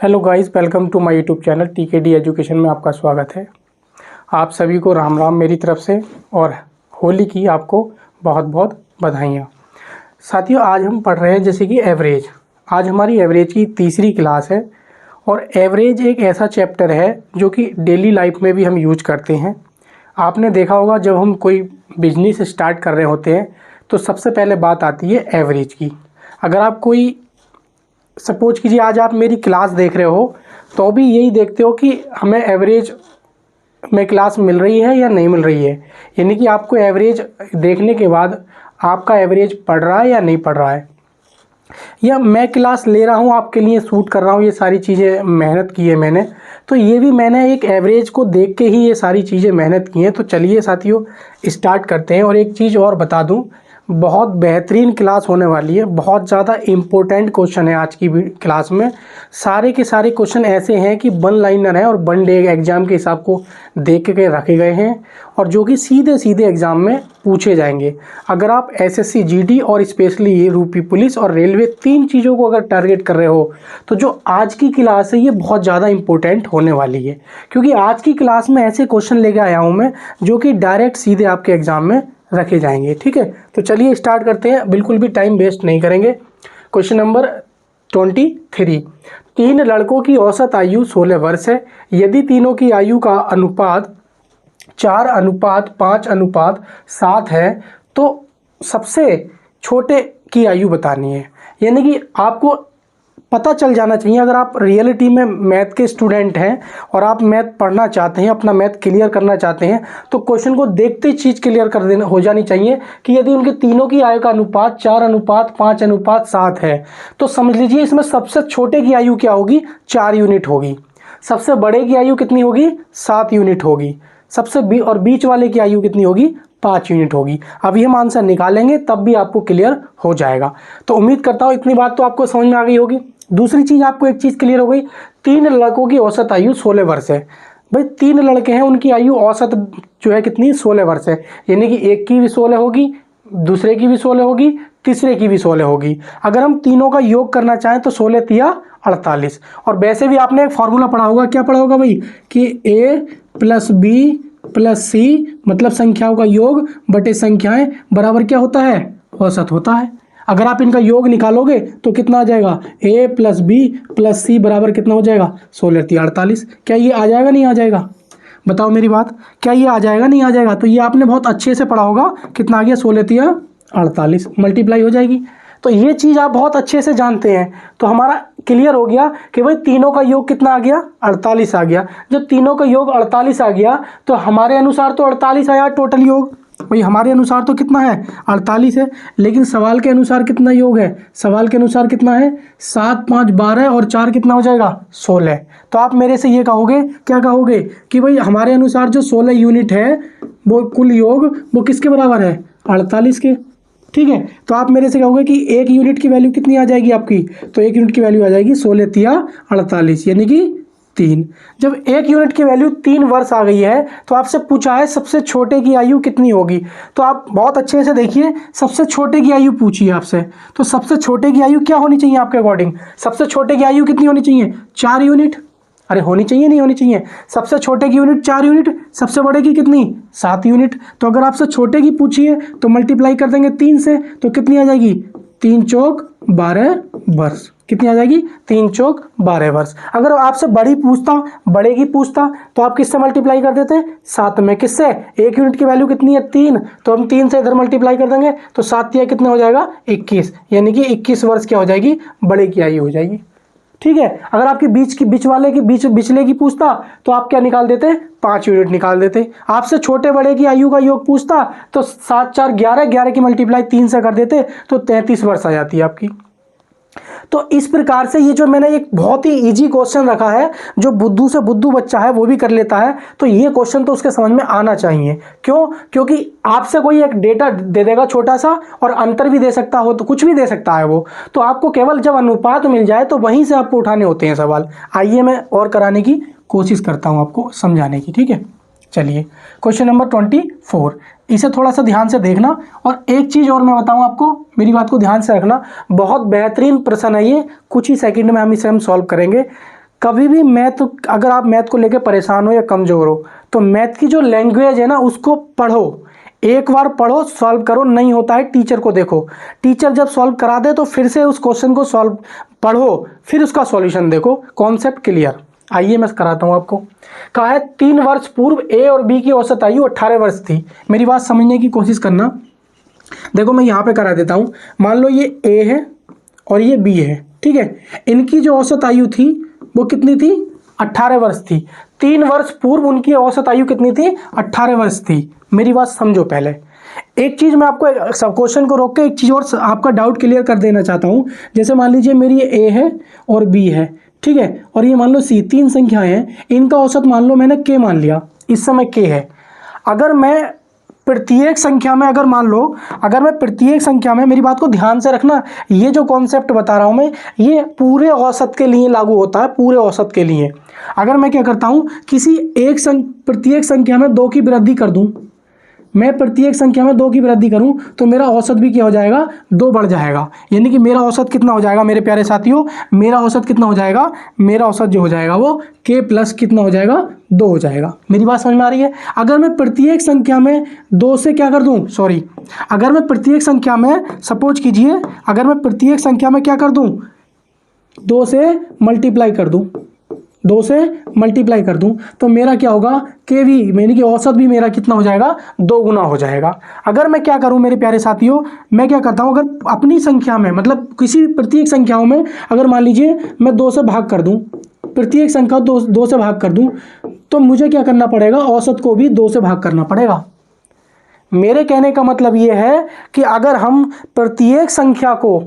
Hello guys, welcome to my YouTube channel TKD education में आपका स्वागत है। आप सभी को राम राम मेरी तरफ से और होली की आपको बहुत बहुत बधाइयाँ। साथियों, आज हम पढ़ रहे हैं जैसे कि एवरेज। आज हमारी एवरेज की तीसरी क्लास है और एवरेज एक ऐसा चैप्टर है जो कि डेली लाइफ में भी हम यूज करते हैं। आपने देखा होगा जब हम कोई बिजनेस स्टार्ट कर रहे होते हैं तो सबसे पहले बात आती है एवरेज की। अगर आप कोई सपोज कीजिए आज आप मेरी क्लास देख रहे हो तो भी यही देखते हो कि हमें एवरेज में क्लास मिल रही है या नहीं मिल रही है, यानी कि आपको एवरेज देखने के बाद आपका एवरेज पढ़ रहा है या नहीं पढ़ रहा है, या मैं क्लास ले रहा हूँ आपके लिए शूट कर रहा हूँ, ये सारी चीज़ें मेहनत की है मैंने, तो ये भी मैंने एक एवरेज को देख के ही ये सारी चीज़ें मेहनत की हैं। तो चलिए साथियों स्टार्ट करते हैं। और एक चीज़ और बता दूँ, बहुत बेहतरीन क्लास होने वाली है, बहुत ज़्यादा इम्पोर्टेंट क्वेश्चन है आज की क्लास में। सारे के सारे क्वेश्चन ऐसे हैं कि वन लाइनर हैं और वन डे एग्ज़ाम के हिसाब को देख के रखे गए हैं और जो कि सीधे सीधे एग्ज़ाम में पूछे जाएंगे। अगर आप एसएससी जीडी और स्पेशली ये यूपी पुलिस और रेलवे तीन चीज़ों को अगर टारगेट कर रहे हो तो जो आज की क्लास है ये बहुत ज़्यादा इंपॉर्टेंट होने वाली है, क्योंकि आज की क्लास में ऐसे क्वेश्चन लेके आया हूँ मैं जो कि डायरेक्ट सीधे आपके एग्ज़ाम में रखे जाएंगे। ठीक है, तो चलिए स्टार्ट करते हैं, बिल्कुल भी टाइम वेस्ट नहीं करेंगे। क्वेश्चन नंबर 23, तीन लड़कों की औसत आयु 16 वर्ष है। यदि तीनों की आयु का अनुपात 4:5:7 है तो सबसे छोटे की आयु बतानी है। यानी कि आपको पता चल जाना चाहिए, अगर आप रियलिटी में मैथ के स्टूडेंट हैं और आप मैथ पढ़ना चाहते हैं, अपना मैथ क्लियर करना चाहते हैं, तो क्वेश्चन को देखते ही चीज़ क्लियर कर देना हो जानी चाहिए कि यदि उनके तीनों की आयु का अनुपात 4:5:7 है तो समझ लीजिए इसमें सबसे छोटे की आयु क्या होगी, 4 यूनिट होगी। सबसे बड़े की आयु कितनी होगी, 7 यूनिट होगी। और बीच वाले की आयु कितनी होगी, 5 यूनिट होगी। अभी हम आंसर निकालेंगे तब भी आपको क्लियर हो जाएगा। तो उम्मीद करता हूँ इतनी बात तो आपको समझ में आ गई होगी। दूसरी चीज़, आपको एक चीज़ क्लियर हो गई, तीन लड़कों की औसत आयु 16 वर्ष है। भाई तीन लड़के हैं, उनकी आयु औसत जो है कितनी, 16 वर्ष है। यानी कि एक की भी 16 होगी, दूसरे की भी 16 होगी, तीसरे की भी 16 होगी। अगर हम तीनों का योग करना चाहें तो 16 तिया 48। और वैसे भी आपने एक फॉर्मूला पढ़ा होगा, क्या पढ़ा होगा भाई, कि a + b + c मतलब संख्याओं का योग बटे संख्याएं बराबर क्या होता है, औसत होता है। अगर आप इनका योग निकालोगे तो कितना आ जाएगा, a + b + c बराबर कितना हो जाएगा, 16 तिया 48। क्या ये आ जाएगा, नहीं आ जाएगा, बताओ मेरी बात, क्या ये आ जाएगा, नहीं आ जाएगा। तो ये आपने बहुत अच्छे से पढ़ा होगा, कितना आ गया, 16 तिया 48 मल्टीप्लाई हो जाएगी। तो ये चीज़ आप बहुत अच्छे से जानते हैं। तो हमारा क्लियर हो गया कि भाई तीनों का योग कितना आ गया, 48 आ गया। जब तीनों का योग 48 आ गया तो हमारे अनुसार तो 48 आया टोटल योग, भाई हमारे अनुसार तो कितना है, 48 है। लेकिन सवाल के अनुसार कितना योग है, सवाल के अनुसार कितना है, 7 5 12 और 4 कितना हो जाएगा, 16। तो आप मेरे से ये कहोगे, क्या कहोगे, कि भाई हमारे अनुसार जो 16 यूनिट है वो कुल योग वो किसके बराबर है, 48 के। ठीक है, तो आप मेरे से कहोगे कि एक यूनिट की वैल्यू कितनी आ जाएगी आपकी, तो एक यूनिट की वैल्यू आ जाएगी 16 तिया 48 यानी कि 3। जब एक यूनिट की वैल्यू 3 वर्ष आ गई है तो आपसे पूछा है सबसे छोटे की आयु कितनी होगी। तो आप बहुत अच्छे से देखिए, सबसे छोटे की आयु पूछी है आपसे, तो सबसे छोटे की आयु क्या होनी चाहिए आपके अकॉर्डिंग, सबसे छोटे की आयु कितनी होनी चाहिए, 4 यूनिट। अरे होनी चाहिए, नहीं होनी चाहिए, सबसे छोटे की यूनिट 4 यूनिट, सबसे बड़े की कितनी, 7 यूनिट। तो अगर आपसे छोटे की पूछी है तो मल्टीप्लाई कर देंगे 3 से, तो कितनी आ जाएगी, 3 चौक 12 वर्ष। कितनी आ जाएगी, 3 चौक 12 वर्ष। अगर आपसे बड़ी पूछता, बड़े की पूछता तो आप किससे मल्टीप्लाई कर देते, 7 में। किससे, एक यूनिट की वैल्यू कितनी है, 3, तो हम 3 से इधर मल्टीप्लाई कर देंगे तो 7 तिया कितने हो जाएगा, 21। यानी कि 21 वर्ष क्या हो जाएगी, बड़े की आयु हो जाएगी। ठीक है, अगर आपके बिचले की पूछता तो आप क्या निकाल देते, 5 यूनिट निकाल देते। आपसे छोटे बड़े की आयु का योग पूछता तो 7 4 11, 11 की मल्टीप्लाई 3 से कर देते तो 33 वर्ष आ जाती है आपकी। तो इस प्रकार से ये जो मैंने एक बहुत ही इजी क्वेश्चन रखा है, जो बुद्धू से बुद्धू बच्चा है वो भी कर लेता है, तो ये क्वेश्चन तो उसके समझ में आना चाहिए। क्यों, क्योंकि आपसे कोई एक डेटा दे देगा छोटा सा और अंतर भी दे सकता हो, तो कुछ भी दे सकता है वो, तो आपको केवल जब अनुपात मिल जाए तो वहीं से आपको उठाने होते हैं सवाल। आइए मैं और कराने की कोशिश करता हूँ आपको समझाने की। ठीक है, चलिए क्वेश्चन नंबर 24, इसे थोड़ा सा ध्यान से देखना। और एक चीज़ और मैं बताऊं आपको, मेरी बात को ध्यान से रखना, बहुत बेहतरीन प्रश्न है ये, कुछ ही सेकंड में हम इसे सॉल्व करेंगे। कभी भी मैथ, अगर आप मैथ को लेकर परेशान हो या कमज़ोर हो तो मैथ की जो लैंग्वेज है ना उसको पढ़ो, एक बार पढ़ो, सॉल्व करो, नहीं होता है टीचर को देखो, टीचर जब सॉल्व करा दे तो फिर से उस क्वेश्चन को सॉल्व पढ़ो, फिर उसका सॉल्यूशन देखो, कॉन्सेप्ट क्लियर। आइए मैं कराता हूँ आपको। कहा है 3 वर्ष पूर्व ए और बी की औसत आयु 18 वर्ष थी। मेरी बात समझने की कोशिश करना। देखो मैं यहाँ पे करा देता हूँ। मान लो ये ए है और ये बी है, ठीक है। इनकी जो औसत आयु थी वो कितनी थी? 18 वर्ष थी। 3 वर्ष पूर्व उनकी औसत आयु कितनी थी? 18 वर्ष थी। मेरी बात समझो पहले। एक चीज़ मैं आपको सब क्वेश्चन को रोक के एक चीज़ और आपका डाउट क्लियर कर देना चाहता हूँ। जैसे मान लीजिए मेरी ये ए है और बी है, ठीक है, और ये मान लो सी, 3 संख्याएं हैं, इनका औसत मान लो मैंने के मान लिया, इस समय के है। अगर मैं प्रत्येक संख्या में, अगर मान लो अगर मैं प्रत्येक संख्या में, मेरी बात को ध्यान से रखना, ये जो कॉन्सेप्ट बता रहा हूँ मैं ये पूरे औसत के लिए लागू होता है, पूरे औसत के लिए। अगर मैं क्या करता हूँ, किसी प्रत्येक संख्या में 2 की वृद्धि कर दूँ, मैं प्रत्येक संख्या में 2 की वृद्धि करूं तो मेरा औसत भी क्या हो जाएगा? 2 बढ़ जाएगा। यानी कि मेरा औसत कितना हो जाएगा मेरे प्यारे साथियों? मेरा औसत कितना हो जाएगा? मेरा औसत जो हो जाएगा वो k प्लस कितना हो जाएगा? 2 हो जाएगा। मेरी बात समझ में आ रही है? अगर मैं प्रत्येक संख्या में 2 से क्या कर दूं, सॉरी, अगर मैं प्रत्येक संख्या में, सपोज कीजिए, अगर मैं प्रत्येक संख्या में क्या कर दूं, 2 से मल्टीप्लाई कर दूं, 2 से मल्टीप्लाई कर दूं तो मेरा क्या होगा? के भी, यानी कि औसत भी मेरा कितना हो जाएगा? 2 गुना हो जाएगा। अगर मैं क्या करूं मेरे प्यारे साथियों, मैं क्या करता हूं, अगर अपनी संख्या में, मतलब किसी प्रत्येक संख्याओं में, अगर मान लीजिए मैं 2 से भाग कर दूं, प्रत्येक संख्या 2 से भाग कर दूं, तो मुझे क्या करना पड़ेगा? औसत को भी 2 से भाग करना पड़ेगा। मेरे कहने का मतलब ये है कि अगर हम प्रत्येक संख्या को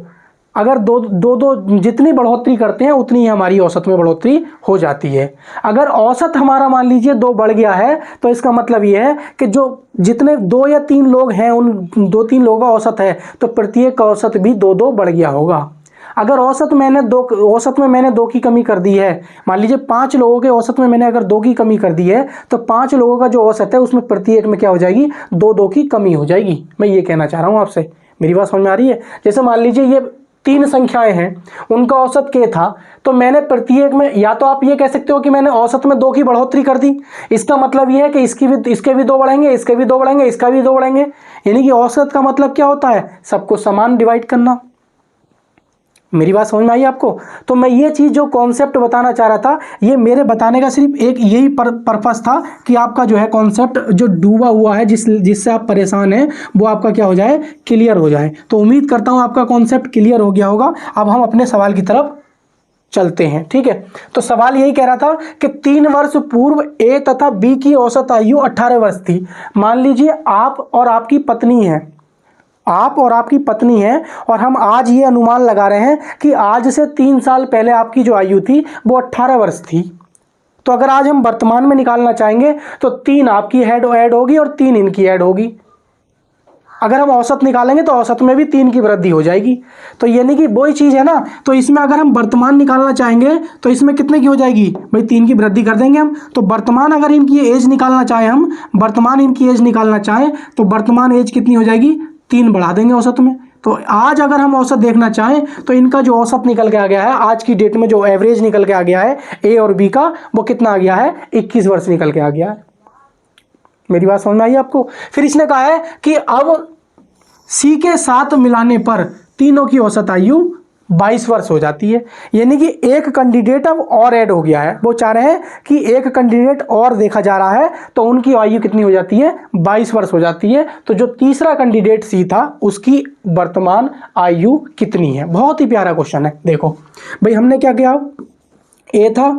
अगर दो जितनी बढ़ोतरी करते हैं उतनी ही हमारी औसत में बढ़ोतरी हो जाती है। अगर औसत हमारा मान लीजिए 2 बढ़ गया है तो इसका मतलब ये है कि जो जितने 2 या 3 लोग हैं उन 2-3 लोगों का औसत है तो प्रत्येक का औसत भी 2-2 बढ़ गया होगा। अगर औसत में मैंने 2 की कमी कर दी है, मान लीजिए 5 लोगों के औसत में मैंने अगर 2 की कमी कर दी है तो 5 लोगों का जो औसत है उसमें प्रत्येक में क्या हो जाएगी? 2-2 की कमी हो जाएगी। मैं ये कहना चाह रहा हूँ आपसे। मेरी बात समझ में आ रही है? जैसे मान लीजिए ये 3 संख्याएं हैं, उनका औसत k था, तो मैंने प्रत्येक में, या तो आप ये कह सकते हो कि मैंने औसत में 2 की बढ़ोतरी कर दी, इसका मतलब ये है कि इसके भी 2 बढ़ेंगे, इसके भी 2 बढ़ेंगे, इसका भी 2 बढ़ेंगे। यानी कि औसत का मतलब क्या होता है? सबको समान डिवाइड करना। मेरी बात समझ में आई आपको? तो मैं ये चीज़ जो कॉन्सेप्ट बताना चाह रहा था, ये मेरे बताने का सिर्फ एक यही पर्पस था कि आपका जो है कॉन्सेप्ट जो डूबा हुआ है, जिससे आप परेशान हैं, वो आपका क्या हो जाए? क्लियर हो जाए। तो उम्मीद करता हूँ आपका कॉन्सेप्ट क्लियर हो गया होगा। अब हम अपने सवाल की तरफ चलते हैं, ठीक है। तो सवाल यही कह रहा था कि 3 वर्ष पूर्व ए तथा बी की औसत आयु 18 वर्ष थी। मान लीजिए आप और आपकी पत्नी है, आप और आपकी पत्नी है, और हम आज ये अनुमान लगा रहे हैं कि आज से 3 साल पहले आपकी जो आयु थी वो 18 वर्ष थी। तो अगर आज हम वर्तमान में निकालना चाहेंगे तो 3 आपकी ऐड होगी और 3 इनकी ऐड होगी। अगर हम औसत निकालेंगे तो औसत में भी 3 की वृद्धि हो जाएगी। तो यानी कि वही चीज़ है ना। तो इसमें अगर हम वर्तमान निकालना चाहेंगे तो इसमें कितने की हो जाएगी भाई? 3 की वृद्धि कर देंगे हम। तो वर्तमान अगर इनकी एज निकालना चाहें, हम वर्तमान इनकी एज निकालना चाहें तो वर्तमान एज कितनी हो जाएगी? 3 बढ़ा देंगे औसत में। तो आज अगर हम औसत देखना चाहें तो इनका जो औसत निकल के आ गया है आज की डेट में, जो एवरेज निकल के आ गया है ए और बी का, वो कितना आ गया है? 21 वर्ष निकल के आ गया है। मेरी बात समझ में आई आपको? फिर इसने कहा है कि अब सी के साथ मिलाने पर तीनों की औसत आयु 22 वर्ष हो जाती है। यानी कि एक कैंडिडेट अब और ऐड हो गया है। वो चाह रहे हैं कि एक कैंडिडेट और देखा जा रहा है तो उनकी आयु कितनी हो जाती है? 22 वर्ष हो जाती है। तो जो तीसरा कैंडिडेट सी था उसकी वर्तमान आयु कितनी है? बहुत ही प्यारा क्वेश्चन है। देखो भाई, हमने क्या किया? ए था,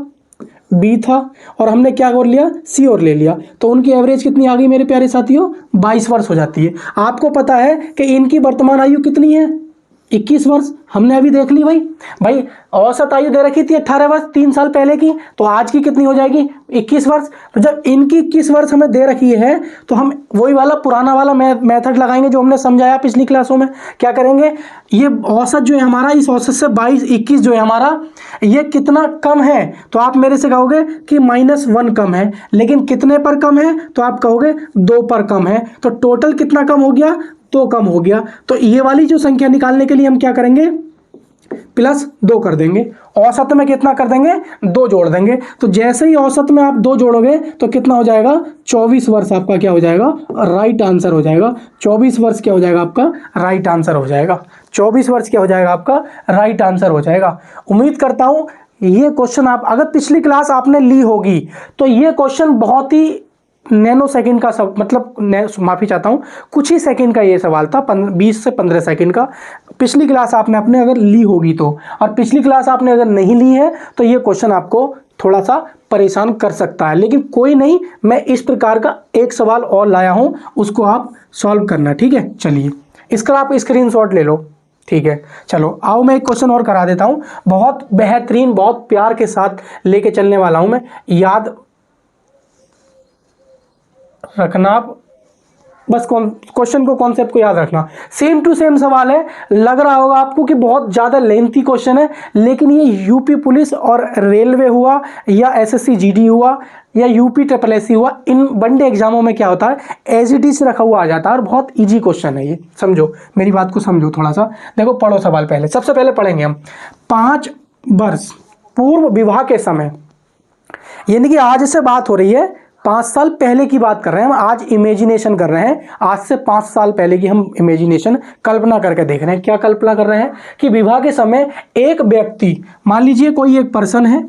बी था, और हमने क्या कर लिया? सी और ले लिया। तो उनकी एवरेज कितनी आ गई मेरे प्यारे साथियों? 22 वर्ष हो जाती है। आपको पता है कि इनकी वर्तमान आयु कितनी है? 21 वर्ष। हमने अभी देख ली भाई औसत आयु दे रखी थी 18 वर्ष 3 साल पहले की, तो आज की कितनी हो जाएगी? 21 वर्ष। तो जब इनकी 21 वर्ष हमें दे रखी है तो हम वही वाला पुराना वाला मेथड लगाएंगे जो हमने समझाया पिछली क्लासों में। क्या करेंगे? ये औसत जो है हमारा, इस औसत से 22-21 जो है हमारा, ये कितना कम है? तो आप मेरे से कहोगे कि -1 कम है। लेकिन कितने पर कम है? तो आप कहोगे 2 पर कम है। तो टोटल कितना कम हो गया? 2 कम हो गया। तो ये वाली जो संख्या निकालने के लिए हम क्या करेंगे? प्लस 2 कर देंगे, औसत में कितना कर देंगे, 2 जोड़ देंगे। तो जैसे ही औसत में आप 2 जोड़ोगे तो कितना हो जाएगा, 24 वर्ष आपका क्या हो जाएगा, राइट आंसर हो जाएगा। 24 वर्ष क्या हो जाएगा आपका, राइट आंसर हो जाएगा। 24 वर्ष क्या हो जाएगा आपका, राइट आंसर हो जाएगा। उम्मीद करता हूं ये क्वेश्चन आप अगर पिछली क्लास आपने ली होगी तो ये क्वेश्चन बहुत ही नैनो सेकंड का सब मतलब माफ़ी चाहता हूँ, कुछ ही सेकंड का ये सवाल था, 20 से 15 सेकंड का। पिछली क्लास आपने अपने अगर ली होगी तो, और पिछली क्लास आपने अगर नहीं ली है तो ये क्वेश्चन आपको थोड़ा सा परेशान कर सकता है, लेकिन कोई नहीं, मैं इस प्रकार का एक सवाल और लाया हूँ, उसको आप सॉल्व करना, ठीक है। चलिए इसका आप स्क्रीनशॉट ले लो, ठीक है। चलो आओ मैं एक क्वेश्चन और करा देता हूँ, बहुत बेहतरीन, बहुत प्यार के साथ लेके चलने वाला हूँ मैं, याद रखना आप, बस क्वेश्चन को, कॉन्सेप्ट को याद रखना। सेम टू सेम सवाल है, लग रहा होगा आपको कि बहुत ज़्यादा लेंथी क्वेश्चन है, लेकिन ये यूपी पुलिस और रेलवे हुआ या एसएससी जीडी हुआ या यूपी ट्रिपल एससी हुआ, इन वनडे एग्जामों में क्या होता है, एज इट इज रखा हुआ आ जाता है और बहुत ईजी क्वेश्चन है ये, समझो मेरी बात को, समझो थोड़ा सा। देखो पढ़ो सवाल, पहले सबसे पहले पढ़ेंगे हम 5 वर्ष पूर्व विवाह के समय, यानी कि आज से बात हो रही है, 5 साल पहले की बात कर रहे हैं हम, आज इमेजिनेशन कर रहे हैं, आज से 5 साल पहले की हम इमेजिनेशन, कल्पना करके देख रहे हैं। क्या कल्पना कर रहे हैं कि विवाह के समय एक व्यक्ति, मान लीजिए कोई एक पर्सन है,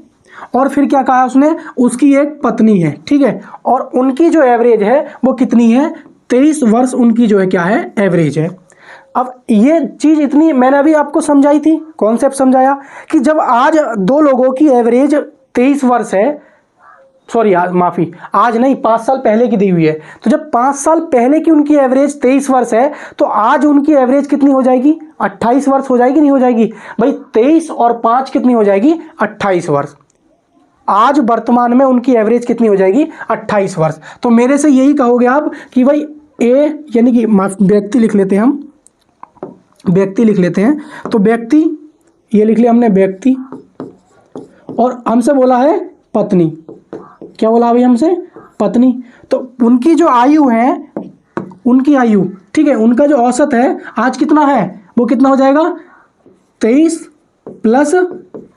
और फिर क्या कहा उसने, उसकी एक पत्नी है, ठीक है, और उनकी जो एवरेज है वो कितनी है, 23 वर्ष उनकी जो है क्या है, एवरेज है। अब ये चीज इतनी मैंने अभी आपको समझाई थी, कॉन्सेप्ट समझाया कि जब आज 2 लोगों की एवरेज 23 वर्ष है, सॉरी माफी, आज नहीं, 5 साल पहले की दी हुई है, तो जब 5 साल पहले की उनकी एवरेज 23 वर्ष है तो आज उनकी एवरेज कितनी हो जाएगी, 28 वर्ष हो जाएगी, नहीं हो जाएगी भाई, 23 और 5 कितनी हो जाएगी, 28 वर्ष। आज वर्तमान में उनकी एवरेज कितनी हो जाएगी, 28 वर्ष। तो मेरे से यही कहोगे आप कि भाई ए, यानी कि व्यक्ति लिख लेते हैं हम, व्यक्ति लिख लेते हैं, तो व्यक्ति, ये लिख लिया हमने व्यक्ति, और हमसे बोला है पत्नी, क्या बोला अभी हमसे, पत्नी। तो उनकी जो आयु है, उनकी आयु, ठीक है, उनका जो औसत है आज कितना है, वो कितना हो जाएगा, 23 प्लस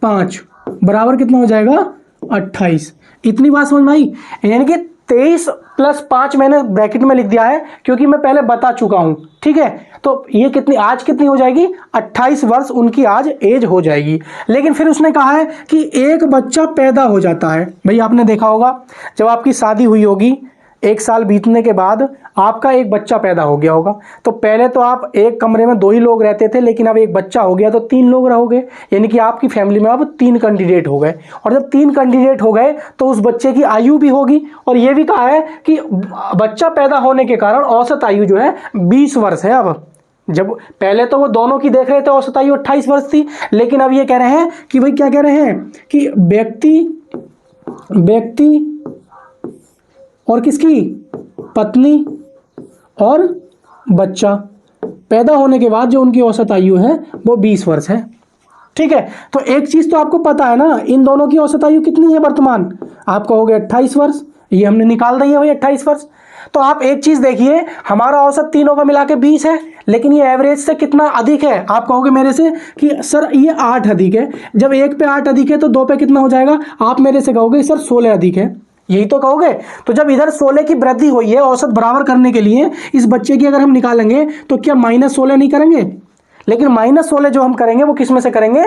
5 बराबर कितना हो जाएगा, 28। इतनी बात समझ में आई, यानी कि 23 प्लस 5 मैंने ब्रैकेट में लिख दिया है क्योंकि मैं पहले बता चुका हूं, ठीक है। तो ये कितनी, आज कितनी हो जाएगी, 28 वर्ष उनकी आज एज हो जाएगी। लेकिन फिर उसने कहा है कि एक बच्चा पैदा हो जाता है। भाई आपने देखा होगा जब आपकी शादी हुई होगी, 1 साल बीतने के बाद आपका एक बच्चा पैदा हो गया होगा, तो पहले तो आप एक कमरे में 2 ही लोग रहते थे, लेकिन अब एक बच्चा हो गया तो 3 लोग रहोगे, यानी कि आपकी फैमिली में अब 3 कैंडिडेट हो गए। और जब 3 कैंडिडेट हो गए तो उस बच्चे की आयु भी होगी, और ये भी कहा है कि बच्चा पैदा होने के कारण औसत आयु जो है 20 वर्ष है। अब जब पहले तो वो दोनों की देख रहे थे, औसत आयु 28 वर्ष थी, लेकिन अब ये कह रहे हैं कि भाई क्या कह रहे हैं कि व्यक्ति और किसकी, पत्नी और बच्चा पैदा होने के बाद जो उनकी औसत आयु है वो 20 वर्ष है, ठीक है। तो एक चीज तो आपको पता है ना, इन दोनों की औसत आयु कितनी है वर्तमान, आप कहोगे 28 वर्ष, ये हमने निकाल दी है भाई 28 वर्ष। तो आप एक चीज देखिए, हमारा औसत तीनों का मिला के 20 है, लेकिन ये एवरेज से कितना अधिक है, आप कहोगे मेरे से कि सर ये 8 अधिक है। जब 1 पे 8 अधिक है तो 2 पे कितना हो जाएगा, आप मेरे से कहोगे सर 16 अधिक है, यही तो कहोगे। तो जब इधर 16 की वृद्धि हुई है, औसत बराबर करने के लिए इस बच्चे की अगर हम निकालेंगे तो क्या -16 नहीं करेंगे, लेकिन -16 जो हम करेंगे वो किस में से करेंगे,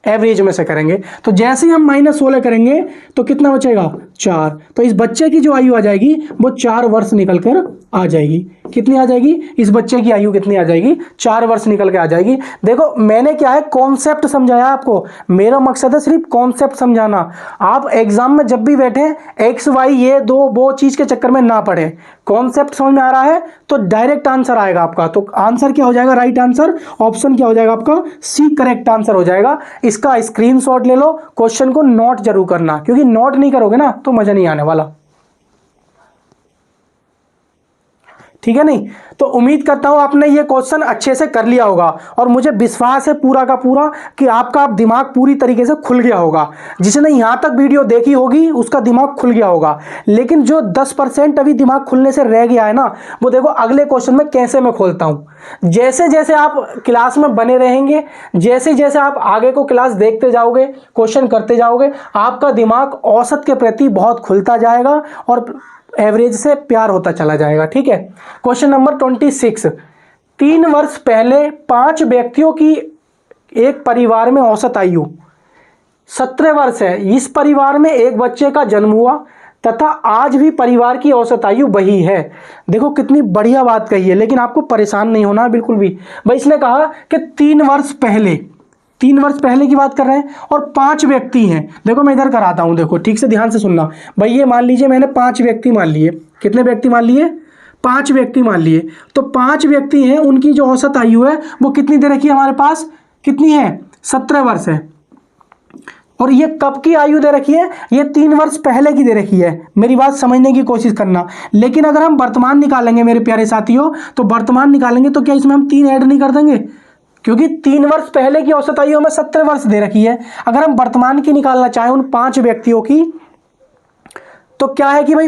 एवरेज में से करेंगे। तो जैसे ही हम -16 करेंगे तो कितना बचेगा, 4। तो इस बच्चे की जो आयु आ जाएगी वो 4 वर्ष निकल कर आ जाएगी। कितनी आ जाएगी, इस बच्चे की आयु कितनी आ जाएगी, 4 वर्ष निकल के आ जाएगी। देखो मैंने क्या है, कॉन्सेप्ट समझाया आपको, मेरा मकसद है सिर्फ कॉन्सेप्ट समझाना। आप एग्जाम में जब भी बैठे एक्स वाई ये दो वो चीज के चक्कर में ना पड़े, कॉन्सेप्ट समझ में आ रहा है तो डायरेक्ट आंसर आएगा आपका। तो आंसर क्या हो जाएगा, राइट आंसर, ऑप्शन क्या हो जाएगा आपका, सी करेक्ट आंसर हो जाएगा। इसका स्क्रीनशॉट ले लो, क्वेश्चन को नोट जरूर करना, क्योंकि नोट नहीं करोगे ना तो मजा नहीं आने वाला। ठीक है नहीं। तो उम्मीद करता हूं आपने ये क्वेश्चन अच्छे से कर लिया होगा और मुझे विश्वास है पूरा का पूरा कि आपका दिमाग पूरी तरीके से खुल गया होगा। जिसने यहां तक वीडियो देखी होगी उसका दिमाग खुल गया होगा, लेकिन जो 10% अभी दिमाग खुलने से रह गया है ना, वो देखो अगले क्वेश्चन में कैसे मैं खोलता हूं। जैसे जैसे आप क्लास में बने रहेंगे, जैसे जैसे आप आगे को क्लास देखते जाओगे, क्वेश्चन करते जाओगे, आपका दिमाग औसत के प्रति बहुत खुलता जाएगा और एवरेज से प्यार होता चला जाएगा। ठीक है। क्वेश्चन नंबर 26, 3 वर्ष पहले 5 व्यक्तियों की एक परिवार में औसत आयु 17 वर्ष है। इस परिवार में एक बच्चे का जन्म हुआ तथा आज भी परिवार की औसत आयु वही है। देखो कितनी बढ़िया बात कही है, लेकिन आपको परेशान नहीं होना बिल्कुल भी। भाई इसने कहा कि 3 वर्ष पहले की बात कर रहे हैं और 5 व्यक्ति हैं। देखो मैं इधर कराता हूं, देखो ठीक से ध्यान से सुनना भाई। ये मान लीजिए मैंने 5 व्यक्ति मान लिए। कितने व्यक्ति मान लिए? 5 व्यक्ति मान लिए। तो 5 व्यक्ति हैं, उनकी जो औसत आयु है वो कितनी दे रखी है हमारे पास? कितनी है? 17 वर्ष है। और ये कब की आयु दे रखी है? ये 3 वर्ष पहले की दे रखी है। मेरी बात समझने की कोशिश करना। लेकिन अगर हम वर्तमान निकालेंगे मेरे प्यारे साथियों, तो वर्तमान निकालेंगे तो क्या इसमें हम 3 ऐड नहीं कर देंगे? क्योंकि 3 वर्ष पहले की औसत आयु हमें 17 वर्ष दे रखी है। अगर हम वर्तमान की निकालना चाहें उन 5 व्यक्तियों की, तो क्या है कि भाई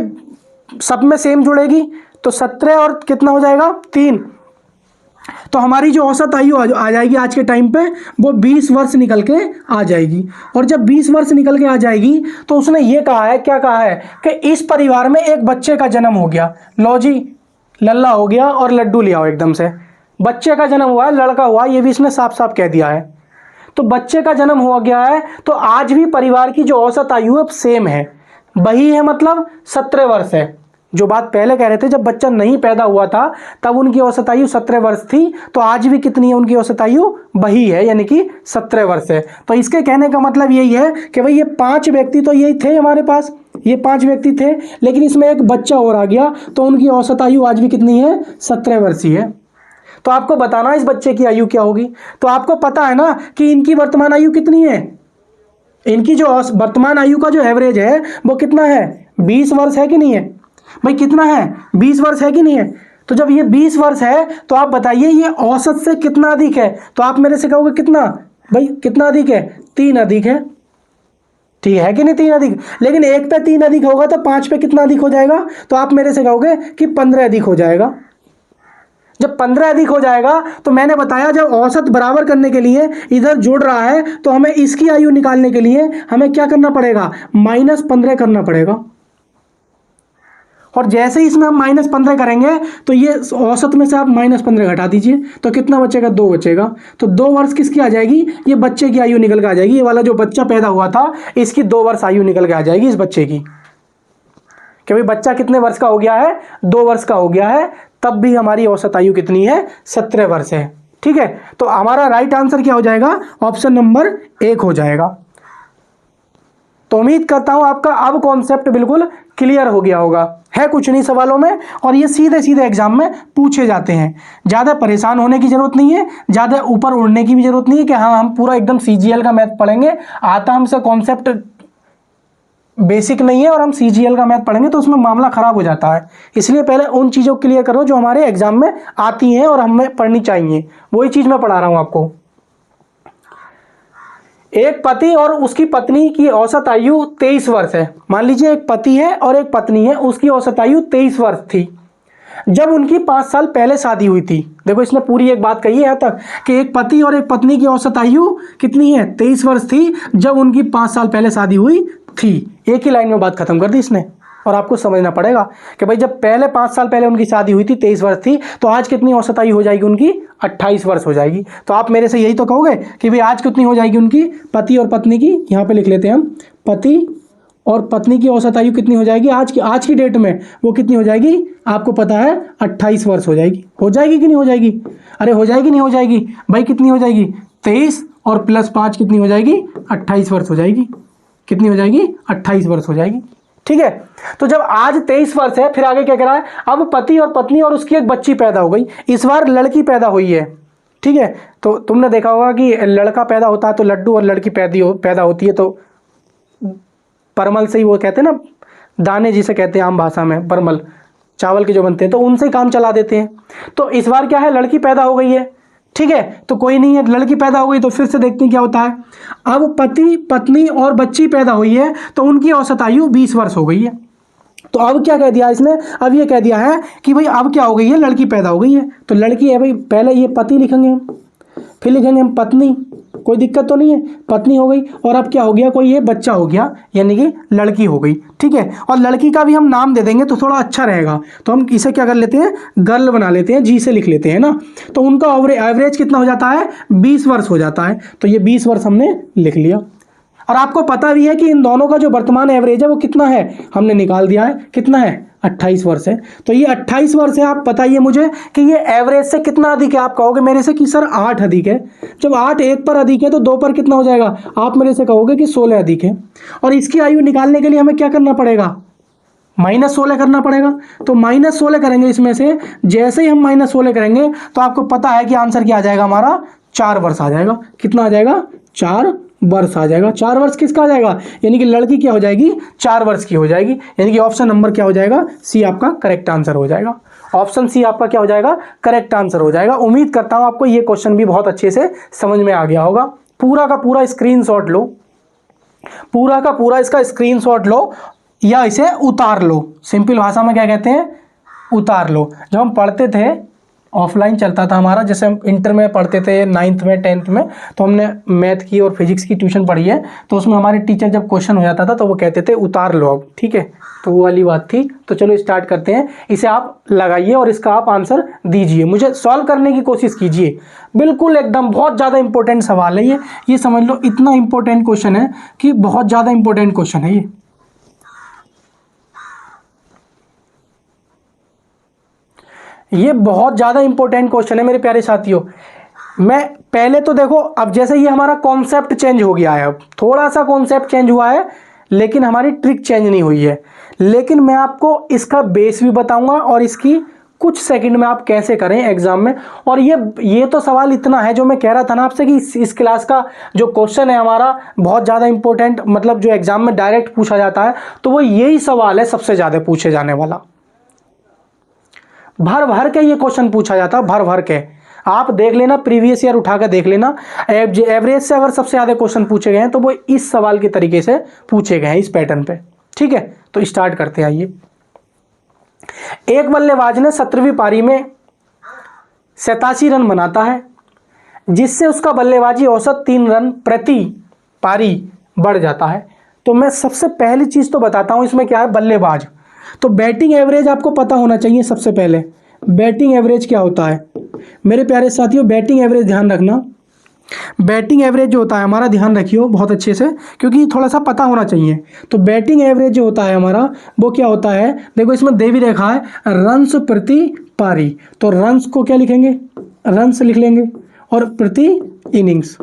सब में सेम जुड़ेगी, तो 17 और कितना हो जाएगा? 3। तो हमारी जो औसत आयु आ जाएगी आज के टाइम पे, वो 20 वर्ष निकल के आ जाएगी। और जब 20 वर्ष निकल के आ जाएगी तो उसने ये कहा है, क्या कहा है कि इस परिवार में एक बच्चे का जन्म हो गया। लो जी, लल्ला हो गया और लड्डू ले आओ एकदम से। बच्चे का जन्म हुआ है, लड़का हुआ, ये भी इसने साफ साफ कह दिया है। तो बच्चे का जन्म हो गया है, तो आज भी परिवार की जो औसत आयु है सेम है, वही है, मतलब 17 वर्ष है। जो बात पहले कह रहे थे जब बच्चा नहीं पैदा हुआ था तब उनकी औसत आयु 17 वर्ष थी, तो आज भी कितनी है उनकी औसत आयु? वही है, यानी कि 17 वर्ष है। तो इसके कहने का मतलब यही है कि भाई ये 5 व्यक्ति तो यही थे हमारे पास, ये 5 व्यक्ति थे, लेकिन इसमें एक बच्चा और आ गया, तो उनकी औसत आयु आज भी कितनी है? 17 वर्ष ही है। तो आपको बताना इस बच्चे की आयु क्या होगी। तो आपको पता है ना कि इनकी वर्तमान आयु कितनी है? इनकी जो वर्तमान आयु का जो एवरेज है वो कितना है? 20 वर्ष है कि नहीं है? भाई कितना है? 20 वर्ष है कि नहीं है? तो जब ये 20 वर्ष है तो आप बताइए ये औसत से कितना अधिक है? तो आप मेरे से कहोगे कितना? भाई कितना अधिक है? 3 अधिक है। ठीक है कि नहीं? 3 अधिक। लेकिन 1 पे 3 अधिक होगा तो 5 पे कितना अधिक हो जाएगा? तो आप मेरे से कहोगे कि 15 अधिक हो जाएगा। जब 15 अधिक हो जाएगा तो मैंने बताया जब औसत बराबर करने के लिए इधर जोड़ रहा है तो हमें इसकी आयु निकालने के लिए हमें क्या करना पड़ेगा? -15 करना पड़ेगा। और जैसे ही इसमें हम -15 करेंगे तो ये औसत में से आप -15 घटा दीजिए तो कितना बचेगा? 2 बचेगा। तो 2 वर्ष किसकी आ जाएगी? ये बच्चे की आयु निकल के आ जाएगी। ये वाला जो बच्चा पैदा हुआ था इसकी 2 वर्ष आयु निकल के आ जाएगी इस बच्चे की। कि भाई बच्चा कितने वर्ष का हो गया है? 2 वर्ष का हो गया है, तब भी हमारी औसत आयु कितनी है? 17 वर्ष है। ठीक है। तो हमारा राइट आंसर क्या हो जाएगा? ऑप्शन नंबर 1 हो जाएगा। तो उम्मीद करता हूं आपका अब कॉन्सेप्ट बिल्कुल क्लियर हो गया होगा। है कुछ नहीं सवालों में, और ये सीधे सीधे एग्जाम में पूछे जाते हैं। ज़्यादा परेशान होने की जरूरत नहीं है, ज़्यादा ऊपर उड़ने की भी जरूरत नहीं है कि हाँ हम पूरा एकदम CGL का मैथ पढ़ेंगे। आता हमसे कॉन्सेप्ट बेसिक नहीं है और हम CGL का मैथ पढ़ेंगे तो उसमें मामला खराब हो जाता है। इसलिए पहले उन चीज़ों को क्लियर करो जो हमारे एग्जाम में आती हैं और हमें पढ़नी चाहिए, वही चीज़ मैं पढ़ा रहा हूँ आपको। एक पति और उसकी पत्नी की औसत आयु 23 वर्ष है। मान लीजिए एक पति है और एक पत्नी है, उसकी औसत आयु 23 वर्ष थी जब उनकी 5 साल पहले शादी हुई थी। देखो इसने पूरी एक बात कही है यहाँ तक कि एक पति और एक पत्नी की औसत आयु कितनी है? 23 वर्ष थी जब उनकी 5 साल पहले शादी हुई थी। एक ही लाइन में बात खत्म कर दी इसने। और आपको समझना पड़ेगा कि भाई जब पहले 5 साल पहले उनकी शादी हुई थी 23 वर्ष थी, तो आज कितनी औसत आयु हो जाएगी उनकी? 28 वर्ष हो जाएगी। तो आप मेरे से यही तो कहोगे कि भाई आज कितनी हो जाएगी उनकी पति और पत्नी की? यहाँ पे लिख लेते हैं हम, पति और पत्नी की औसत आयु कितनी हो जाएगी आज की डेट में? वो कितनी हो जाएगी? आपको पता है 28 वर्ष हो जाएगी। हो जाएगी कि नहीं हो जाएगी? अरे हो जाएगी नहीं हो जाएगी? भाई कितनी हो जाएगी? 23 और +5 कितनी हो जाएगी? 28 वर्ष हो जाएगी। कितनी हो जाएगी? 28 वर्ष हो जाएगी। ठीक है। तो जब आज 23 वर्ष है, फिर आगे क्या कह रहा है? अब पति और पत्नी और उसकी एक बच्ची पैदा हो गई। इस बार लड़की पैदा हुई है। ठीक है। तो तुमने देखा होगा कि लड़का पैदा होता है तो लड्डू, और लड़की पैदा होती है तो परमल से ही, वो कहते हैं ना दाने जिसे कहते हैं आम भाषा में परमल, चावल के जो बनते हैं, तो उनसे काम चला देते हैं। तो इस बार क्या है, लड़की पैदा हो गई है, ठीक है, तो कोई नहीं है, लड़की पैदा हो गई, तो फिर से देखते हैं क्या होता है। अब पति पत्नी और बच्ची पैदा हुई है, तो उनकी औसत आयु 20 वर्ष हो गई है। तो अब क्या कह दिया इसने, अब ये कह दिया है कि भाई अब क्या हो गई है, लड़की पैदा हो गई है। तो लड़की है भाई, पहले ये पति लिखेंगे हम, फिर लिखेंगे हम पत्नी, कोई दिक्कत तो नहीं है, पत्नी हो गई, और अब क्या हो गया, कोई ये बच्चा हो गया, यानी कि लड़की हो गई, ठीक है। और लड़की का भी हम नाम दे देंगे तो थोड़ा अच्छा रहेगा, तो हम इसे क्या कर लेते हैं, गर्ल बना लेते हैं, जी से लिख लेते हैं ना। तो उनका एवरेज कितना हो जाता है, 20 वर्ष हो जाता है। तो ये 20 वर्ष हमने लिख लिया। और आपको पता भी है कि इन दोनों का जो वर्तमान एवरेज है वो कितना है, हमने निकाल दिया है, कितना है, 28 वर्ष है। तो ये 28 वर्ष है। आप बताइए मुझे कि ये एवरेज से कितना अधिक है। आप कहोगे मेरे से कि सर 8 अधिक है। जब 8 1 पर अधिक है तो 2 पर कितना हो जाएगा, आप मेरे से कहोगे कि 16 अधिक है। और इसकी आयु निकालने के लिए हमें क्या करना पड़ेगा, -16 करना पड़ेगा। तो -16 करेंगे इसमें से, जैसे ही हम -16 करेंगे तो आपको पता है कि आंसर क्या आ जाएगा हमारा, 4 वर्ष आ जाएगा। कितना आ जाएगा, 4 वर्ष आ जाएगा। 4 वर्ष किसका आ जाएगा, यानी कि लड़की क्या हो जाएगी, 4 वर्ष की हो जाएगी। यानी कि ऑप्शन नंबर क्या हो जाएगा, सी आपका करेक्ट आंसर हो जाएगा। ऑप्शन सी आपका क्या हो जाएगा, करेक्ट आंसर हो जाएगा। उम्मीद करता हूं आपको ये क्वेश्चन भी बहुत अच्छे से समझ में आ गया होगा। पूरा का पूरा स्क्रीनशॉट लो, पूरा का पूरा इसका स्क्रीनशॉट लो या इसे उतार लो। सिंपल भाषा में क्या कहते हैं, उतार लो। जब हम पढ़ते थे, ऑफलाइन चलता था हमारा, जैसे हम इंटर में पढ़ते थे, 9th में 10th में, तो हमने मैथ की और फिजिक्स की ट्यूशन पढ़ी है। तो उसमें हमारे टीचर जब क्वेश्चन हो जाता था तो वो कहते थे उतार लो अब, ठीक है। तो वो वाली बात थी। तो चलो स्टार्ट करते हैं। इसे आप लगाइए और इसका आप आंसर दीजिए, मुझे सॉल्व करने की कोशिश कीजिए। बिल्कुल एकदम बहुत ज़्यादा इंपॉर्टेंट सवाल है ये समझ लो, इतना इंपॉर्टेंट क्वेश्चन है कि बहुत ज़्यादा इंपॉर्टेंट क्वेश्चन है ये बहुत ज़्यादा इंपॉर्टेंट क्वेश्चन है मेरे प्यारे साथियों। मैं पहले तो देखो, अब जैसे ये हमारा कॉन्सेप्ट चेंज हो गया है, अब थोड़ा सा कॉन्सेप्ट चेंज हुआ है, लेकिन हमारी ट्रिक चेंज नहीं हुई है। लेकिन मैं आपको इसका बेस भी बताऊंगा और इसकी कुछ सेकंड में आप कैसे करें एग्जाम में। और ये तो सवाल इतना है जो मैं कह रहा था ना आपसे कि इस क्लास का जो क्वेश्चन है हमारा बहुत ज़्यादा इंपॉर्टेंट, मतलब जो एग्जाम में डायरेक्ट पूछा जाता है, तो वो यही सवाल है सबसे ज़्यादा पूछे जाने वाला। भर भर के ये क्वेश्चन पूछा जाता है, भर भर के। आप देख लेना, प्रीवियस ईयर उठा कर देख लेना, एवरेज से अगर सबसे ज्यादा क्वेश्चन पूछे गए हैं तो वो इस सवाल के तरीके से पूछे गए हैं, इस पैटर्न पे, ठीक है। तो स्टार्ट करते हैं। आइए, एक बल्लेबाज ने 17वीं पारी में 87 रन बनाता है, जिससे उसका बल्लेबाजी औसत 3 रन प्रति पारी बढ़ जाता है। तो मैं सबसे पहली चीज तो बताता हूं, इसमें क्या है, बल्लेबाज। तो बैटिंग एवरेज आपको पता होना चाहिए। सबसे पहले बैटिंग एवरेज क्या होता है मेरे प्यारे साथियों, बैटिंग एवरेज ध्यान रखना। बैटिंग एवरेज जो होता है हमारा, ध्यान रखियो बहुत अच्छे से, क्योंकि थोड़ा सा पता होना चाहिए। तो बैटिंग एवरेज जो होता है हमारा, वो क्या होता है, देखो इसमें दे भी रखा है रन्स प्रति पारी। तो रन्स को क्या लिखेंगे, रन्स लिख लेंगे, और प्रति इनिंग्स,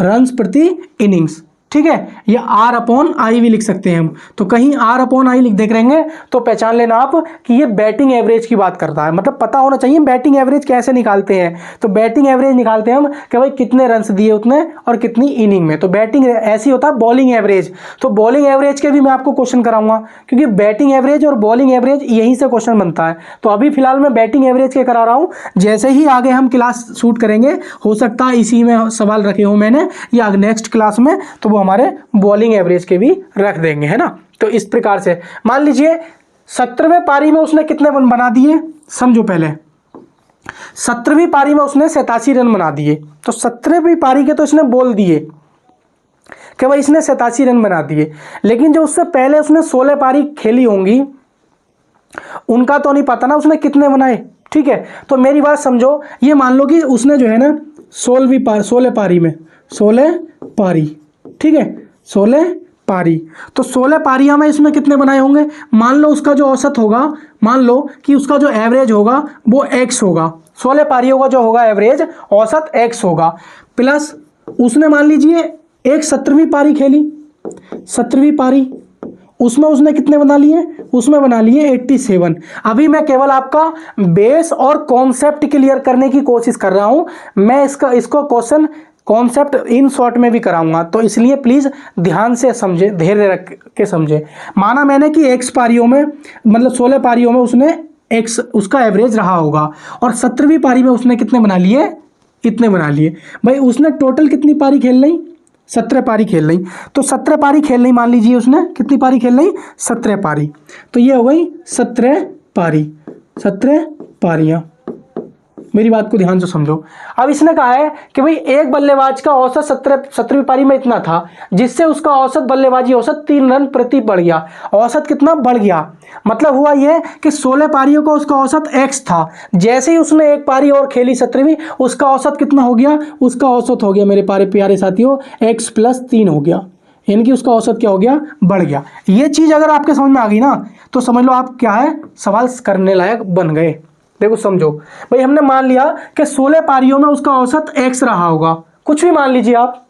रन्स प्रति इनिंग्स, ठीक है। ये R/I भी लिख सकते हैं हम। तो कहीं R/I लिख देख रहेंगे तो पहचान लेना आप कि ये बैटिंग एवरेज की बात करता है। मतलब पता होना चाहिए बैटिंग एवरेज कैसे निकालते हैं। तो बैटिंग एवरेज निकालते हैं हम कि भाई कितने रन्स दिए उतने और कितनी इनिंग में। तो बैटिंग ऐसी होता है बॉलिंग एवरेज। तो बॉलिंग एवरेज के भी मैं आपको क्वेश्चन कराऊंगा, क्योंकि बैटिंग एवरेज और बॉलिंग एवरेज यहीं से क्वेश्चन बनता है। तो अभी फिलहाल मैं बैटिंग एवरेज के करा रहा हूँ। जैसे ही आगे हम क्लास शूट करेंगे, हो सकता है इसी में सवाल रखे हो मैंने या नेक्स्ट क्लास में, तो वो हमारे बॉलिंग एवरेज के भी रख देंगे, है ना। तो इस प्रकार से मान लीजिए 17वें पारी में उसने कितने रन बना दिए, समझो पहले। 17वीं पारी में उसने 87 रन बना दिए। तो 17वीं पारी के तो इसने बोल दिए कि भाई इसने 87 रन बना दिए, लेकिन जो उससे पहले उसने 16 पारी खेली होंगी उनका तो नहीं पता ना उसने कितने बनाए, ठीक है। तो मेरी बात समझो, ये मान लो कि उसने जो है ना 16 पारी में 16 पारी, ठीक है, 16 पारी। तो 16 पारियां में इसमें कितने बनाए होंगे, मान लो उसका जो औसत होगा, मान लो कि उसका जो एवरेज होगा वो x होगा। 16 पारियों का जो होगा एवरेज औसत x होगा, प्लस उसने मान लीजिए एक 17वीं पारी खेली, 17वीं पारी, उसमें उसने कितने बना लिए, उसमें बना लिए 87। अभी मैं केवल आपका बेस और कॉन्सेप्ट क्लियर करने की कोशिश कर रहा हूं। मैं इसको क्वेश्चन कॉन्सेप्ट इन शॉर्ट में भी कराऊंगा, तो इसलिए प्लीज़ ध्यान से समझे, धैर्य रख के समझे। माना मैंने कि एक्स पारियों में, मतलब 16 पारियों में उसने एक्स उसका एवरेज रहा होगा, और 17वीं पारी में उसने कितने बना लिए, इतने बना लिए। भाई उसने टोटल कितनी पारी खेल ली, 17 पारी खेल ली। तो 17 पारी खेल ली, मान लीजिए उसने कितनी पारी खेल ली, 17 पारी। तो ये हो गई 17 पारी, 17 पारियां। मेरी बात को ध्यान से समझो। अब इसने कहा है कि भाई एक बल्लेबाज का औसत 17वीं पारी में इतना था, जिससे उसका औसत बल्लेबाजी औसत 3 रन प्रति बढ़ गया। औसत कितना बढ़ गया, मतलब हुआ यह कि 16 पारियों का उसका औसत x था, जैसे ही उसने एक पारी और खेली 17वीं, उसका औसत कितना हो गया, उसका औसत हो गया मेरे प्यारे साथियों x + 3 हो गया, यानी कि उसका औसत क्या हो गया, बढ़ गया। ये चीज़ अगर आपके समझ में आ गई ना, तो समझ लो आप क्या है, सवाल करने लायक बन गए। देखो समझो भाई, हमने मान लिया कि 16 पारियों में उसका औसत x रहा होगा, कुछ भी मान लीजिए आप।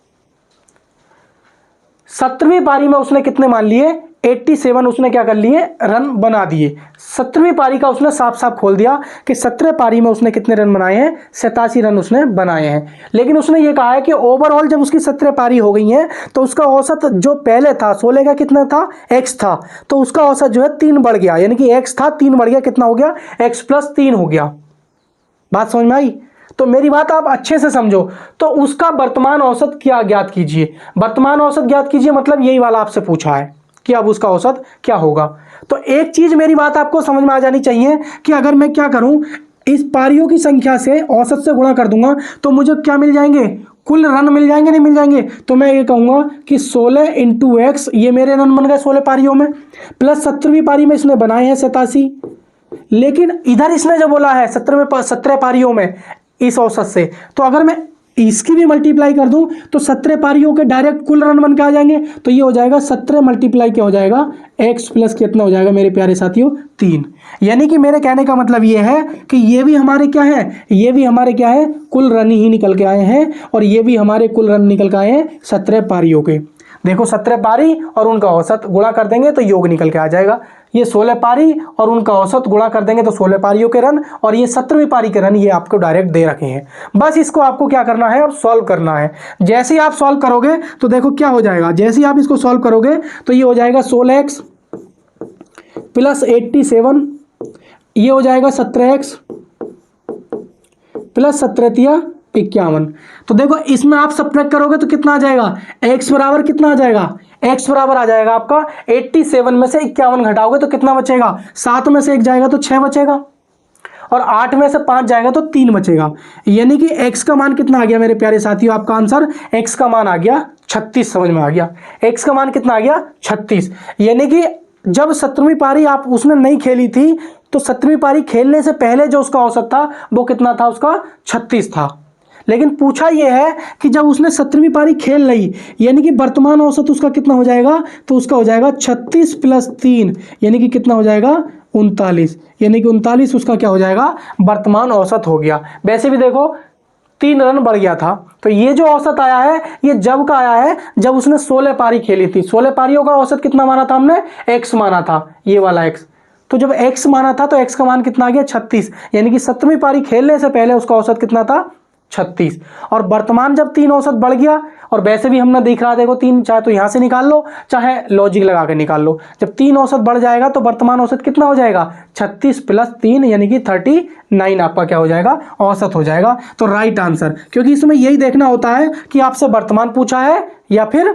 17वीं पारी में उसने कितने मान लिए, 87 उसने क्या कर लिए, रन बना दिए। 17वीं पारी का उसने साफ साफ खोल दिया कि 17 पारी में उसने कितने रन बनाए हैं, 87 रन उसने बनाए हैं। लेकिन उसने ये कहा है कि ओवरऑल जब उसकी 17 पारी हो गई हैं, तो उसका औसत जो पहले था 16 का कितना था, x था, तो उसका औसत जो है 3 बढ़ गया, यानी कि x था 3 बढ़ गया, कितना हो गया, x + 3 हो गया। बात समझ में आई? तो मेरी बात आप अच्छे से समझो। तो उसका वर्तमान औसत क्या ज्ञात कीजिए, वर्तमान औसत ज्ञात कीजिए, मतलब यही वाला आपसे पूछा है कि अब उसका औसत क्या होगा। तो एक चीज मेरी बात आपको समझ में आ जानी चाहिए कि अगर मैं क्या करूं, इस पारियों की संख्या से औसत से गुणा कर दूंगा, तो मुझे क्या मिल जाएंगे, कुल रन मिल जाएंगे, नहीं मिल जाएंगे। तो मैं ये कहूंगा कि 16 × x, ये मेरे रन बन गए 16 पारियों में, प्लस 17वीं पारी में इसने बनाए हैं 87। लेकिन इधर इसने जो बोला है 17 पारियों में इस औसत से, तो अगर मैं इसकी भी मल्टीप्लाई कर दूं, तो 17 पारियों के डायरेक्ट कुल रन बन के आ जाएंगे। तो ये हो जाएगा 17 × क्या हो जाएगा, x + कितना हो जाएगा मेरे प्यारे साथियों, 3। यानी कि मेरे कहने का मतलब ये है कि ये भी हमारे क्या है, ये भी हमारे क्या है, कुल रन ही निकल के आए हैं, और ये भी हमारे कुल रन निकल के आए हैं 17 पारियों के। देखो 17 पारी और उनका औसत गुणा कर देंगे तो योग निकल के आ जाएगा। ये 16 पारी और उनका औसत गुणा कर देंगे तो 16 पारियों के रन, और ये 17वीं पारी के रन, ये आपको डायरेक्ट दे रखे हैं। बस इसको आपको क्या करना है, अब सॉल्व करना है। जैसे ही आप सॉल्व करोगे तो देखो क्या हो जाएगा, जैसे ही आप इसको सॉल्व करोगे तो ये हो जाएगा 16x + 87, ये हो जाएगा 17x + 17 × 51। तो देखो इसमें आप सब्ट्रैक्ट करोगे तो कितना आ जाएगा, x बराबर कितना आ जाएगा, x बराबर आ जाएगा आपका 87 में से 51 घटाओगे तो कितना बचेगा, 7 में से 1 जाएगा तो 6 बचेगा, और 8 में से 5 जाएगा तो 3 बचेगा। यानी कि x का मान कितना आ गया मेरे प्यारे साथियों, आपका आंसर x का मान आ गया 36। समझ में आ गया, x का मान कितना आ गया, 36। यानी कि जब 17वीं पारी आप उसने नहीं खेली थी, तो 17वीं पारी खेलने से पहले जो उसका औसत था वो कितना था, उसका 36 था। लेकिन पूछा यह है कि जब उसने 17वीं पारी खेल ली, यानी कि वर्तमान औसत उसका कितना हो जाएगा, तो उसका हो जाएगा 36 + 3, यानी कि कितना हो जाएगा, 39। यानी कि 39 उसका क्या हो जाएगा, वर्तमान औसत हो गया। वैसे भी देखो 3 रन बढ़ गया था। तो ये जो औसत आया है, ये जब का आया है जब उसने 16 पारी खेली थी। 16 पारियों का औसत कितना माना था हमने, x माना था, ये वाला x। तो जब x माना था तो x का मान कितना आ गया, 36। यानी कि 17वीं पारी खेलने से पहले उसका औसत कितना था, 36। और वर्तमान जब 3 औसत बढ़ गया, और वैसे भी हमने देख रहा, देखो 3 चाहे तो यहां से निकाल लो, चाहे लॉजिक लगा के निकाल लो। जब 3 औसत बढ़ जाएगा तो वर्तमान औसत कितना हो जाएगा, 36 + 3, यानी कि 39 आपका क्या हो जाएगा, औसत हो जाएगा। तो राइट आंसर, क्योंकि इसमें यही देखना होता है कि आपसे वर्तमान पूछा है या फिर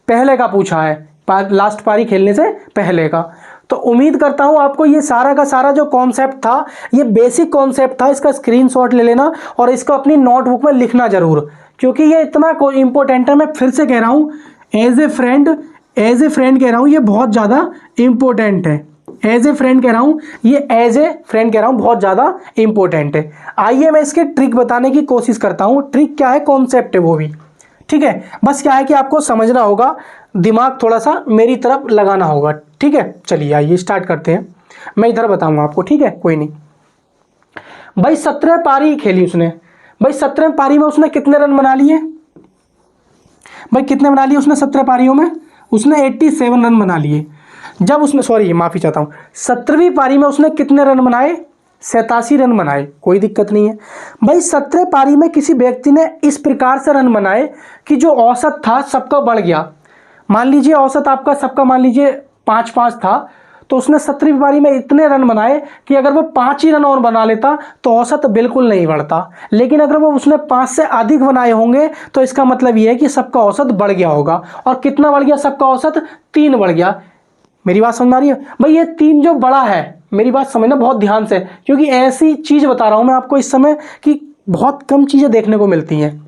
पहले का पूछा है, लास्ट पारी खेलने से पहले का। तो उम्मीद करता हूं आपको ये सारा का सारा जो कॉन्सेप्ट था, ये बेसिक कॉन्सेप्ट था, इसका स्क्रीनशॉट ले लेना और इसको अपनी नोटबुक में लिखना जरूर, क्योंकि ये इतना इंपॉर्टेंट है। मैं फिर से कह रहा हूं, एज ए फ्रेंड कह रहा हूं, ये बहुत ज़्यादा इंपॉर्टेंट है। एज ए फ्रेंड कह रहा हूं, ये एज ए फ्रेंड कह रहा हूं, बहुत ज़्यादा इंपॉर्टेंट है। आइए मैं इसके ट्रिक बताने की कोशिश करता हूं। ट्रिक क्या है, कॉन्सेप्ट है वो भी, ठीक है। बस क्या है कि आपको समझना होगा, दिमाग थोड़ा सा मेरी तरफ लगाना होगा, ठीक है। चलिए आइए स्टार्ट करते हैं, मैं इधर बताऊंगा आपको, ठीक है, कोई नहीं। भाई 17 पारी खेली उसने, भाई 17 पारी में उसने कितने रन बना लिए, भाई कितने बना लिए उसने 17 पारियों में, उसने 87 रन बना लिए। जब उसने, सॉरी माफ़ी चाहता हूँ, 17वीं पारी में उसने कितने रन बनाए, 87 रन बनाए, कोई दिक्कत नहीं है भाई। 17 पारी में किसी व्यक्ति ने इस प्रकार से रन बनाए कि जो औसत था सबका बढ़ गया। मान लीजिए औसत आपका सबका मान लीजिए 5-5 था, तो उसने 17वीं पारी में इतने रन बनाए कि अगर वो 5 ही रन और बना लेता तो औसत बिल्कुल नहीं बढ़ता। लेकिन अगर वो उसने 5 से अधिक बनाए होंगे तो इसका मतलब ये है कि सबका औसत बढ़ गया होगा। और कितना बढ़ गया सबका औसत? 3 बढ़ गया। मेरी बात समझ में आ रही है भाई? ये 3 जो बड़ा है, मेरी बात समझना बहुत ध्यान से, क्योंकि ऐसी चीज़ बता रहा हूँ मैं आपको इस समय कि बहुत कम चीज़ें देखने को मिलती हैं।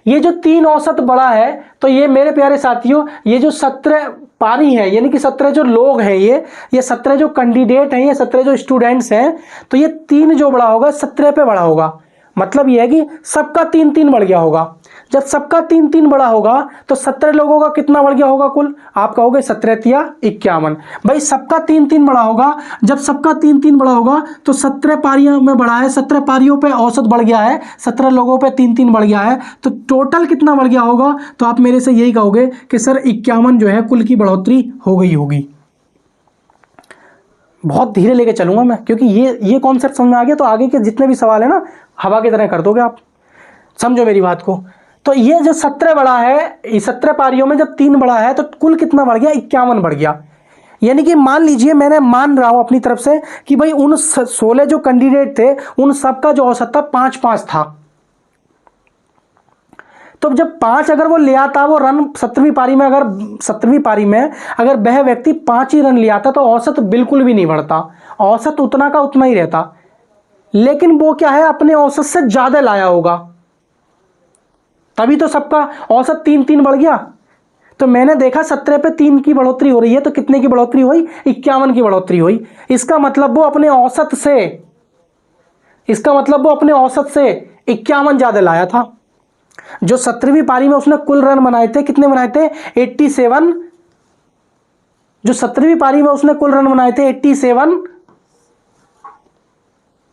ये जो 3 औसत बड़ा है, तो ये मेरे प्यारे साथियों, ये जो 17 पारी हैं, यानी कि 17 जो लोग हैं, ये 17 जो कैंडिडेट हैं, ये 17 जो स्टूडेंट्स हैं, तो ये 3 जो बड़ा होगा 17 पे बड़ा होगा। मतलब ये है कि सबका 3-3 बढ़ गया होगा। जब सबका 3-3 बड़ा होगा तो 17 लोगों का कितना बढ़ गया होगा कुल? आप कहोगे 17 या 51। भाई सबका 3-3 बड़ा होगा। जब सबका 3-3 बड़ा होगा तो 17 पारियों में बढ़ा है, 17 पारियों पे औसत बढ़ गया है, 17 लोगों पे 3-3 बढ़ गया है, तो टोटल कितना बढ़ गया होगा? तो आप मेरे से यही कहोगे कि सर 51 जो है कुल की बढ़ोतरी हो गई होगी। बहुत धीरे लेके चलूंगा मैं, क्योंकि ये कॉन्सेप्ट समझ में आ गया तो आगे के जितने भी सवाल है ना हवा की तरह कर दोगे आप। समझो मेरी बात को। तो ये जो 17 बड़ा है, इस 17 पारियों में जब 3 बड़ा है तो कुल कितना बढ़ गया? 51 बढ़ गया। यानी कि मान लीजिए, मैंने मान रहा हूं अपनी तरफ से कि भाई उन 16 जो कैंडिडेट थे उन सबका जो औसत था 5-5 था। तो जब 5 अगर वो ले आता, वो रन 17वीं पारी में, अगर 17वीं पारी में अगर वह व्यक्ति 5 ही रन ले आता तो औसत बिल्कुल भी नहीं बढ़ता, औसत उतना का उतना ही रहता। लेकिन वो क्या है, अपने औसत से ज्यादा लाया होगा, तभी तो सबका औसत 3-3 बढ़ गया। तो मैंने देखा 17 पे 3 की बढ़ोतरी हो रही है, तो कितने की बढ़ोतरी हुई? 51 की बढ़ोतरी हुई। इसका मतलब वो अपने औसत से 51 ज्यादा लाया था। जो 17वीं पारी में उसने कुल रन बनाए थे, कितने बनाए थे? 87। जो 17वीं पारी में उसने कुल रन बनाए थे 87,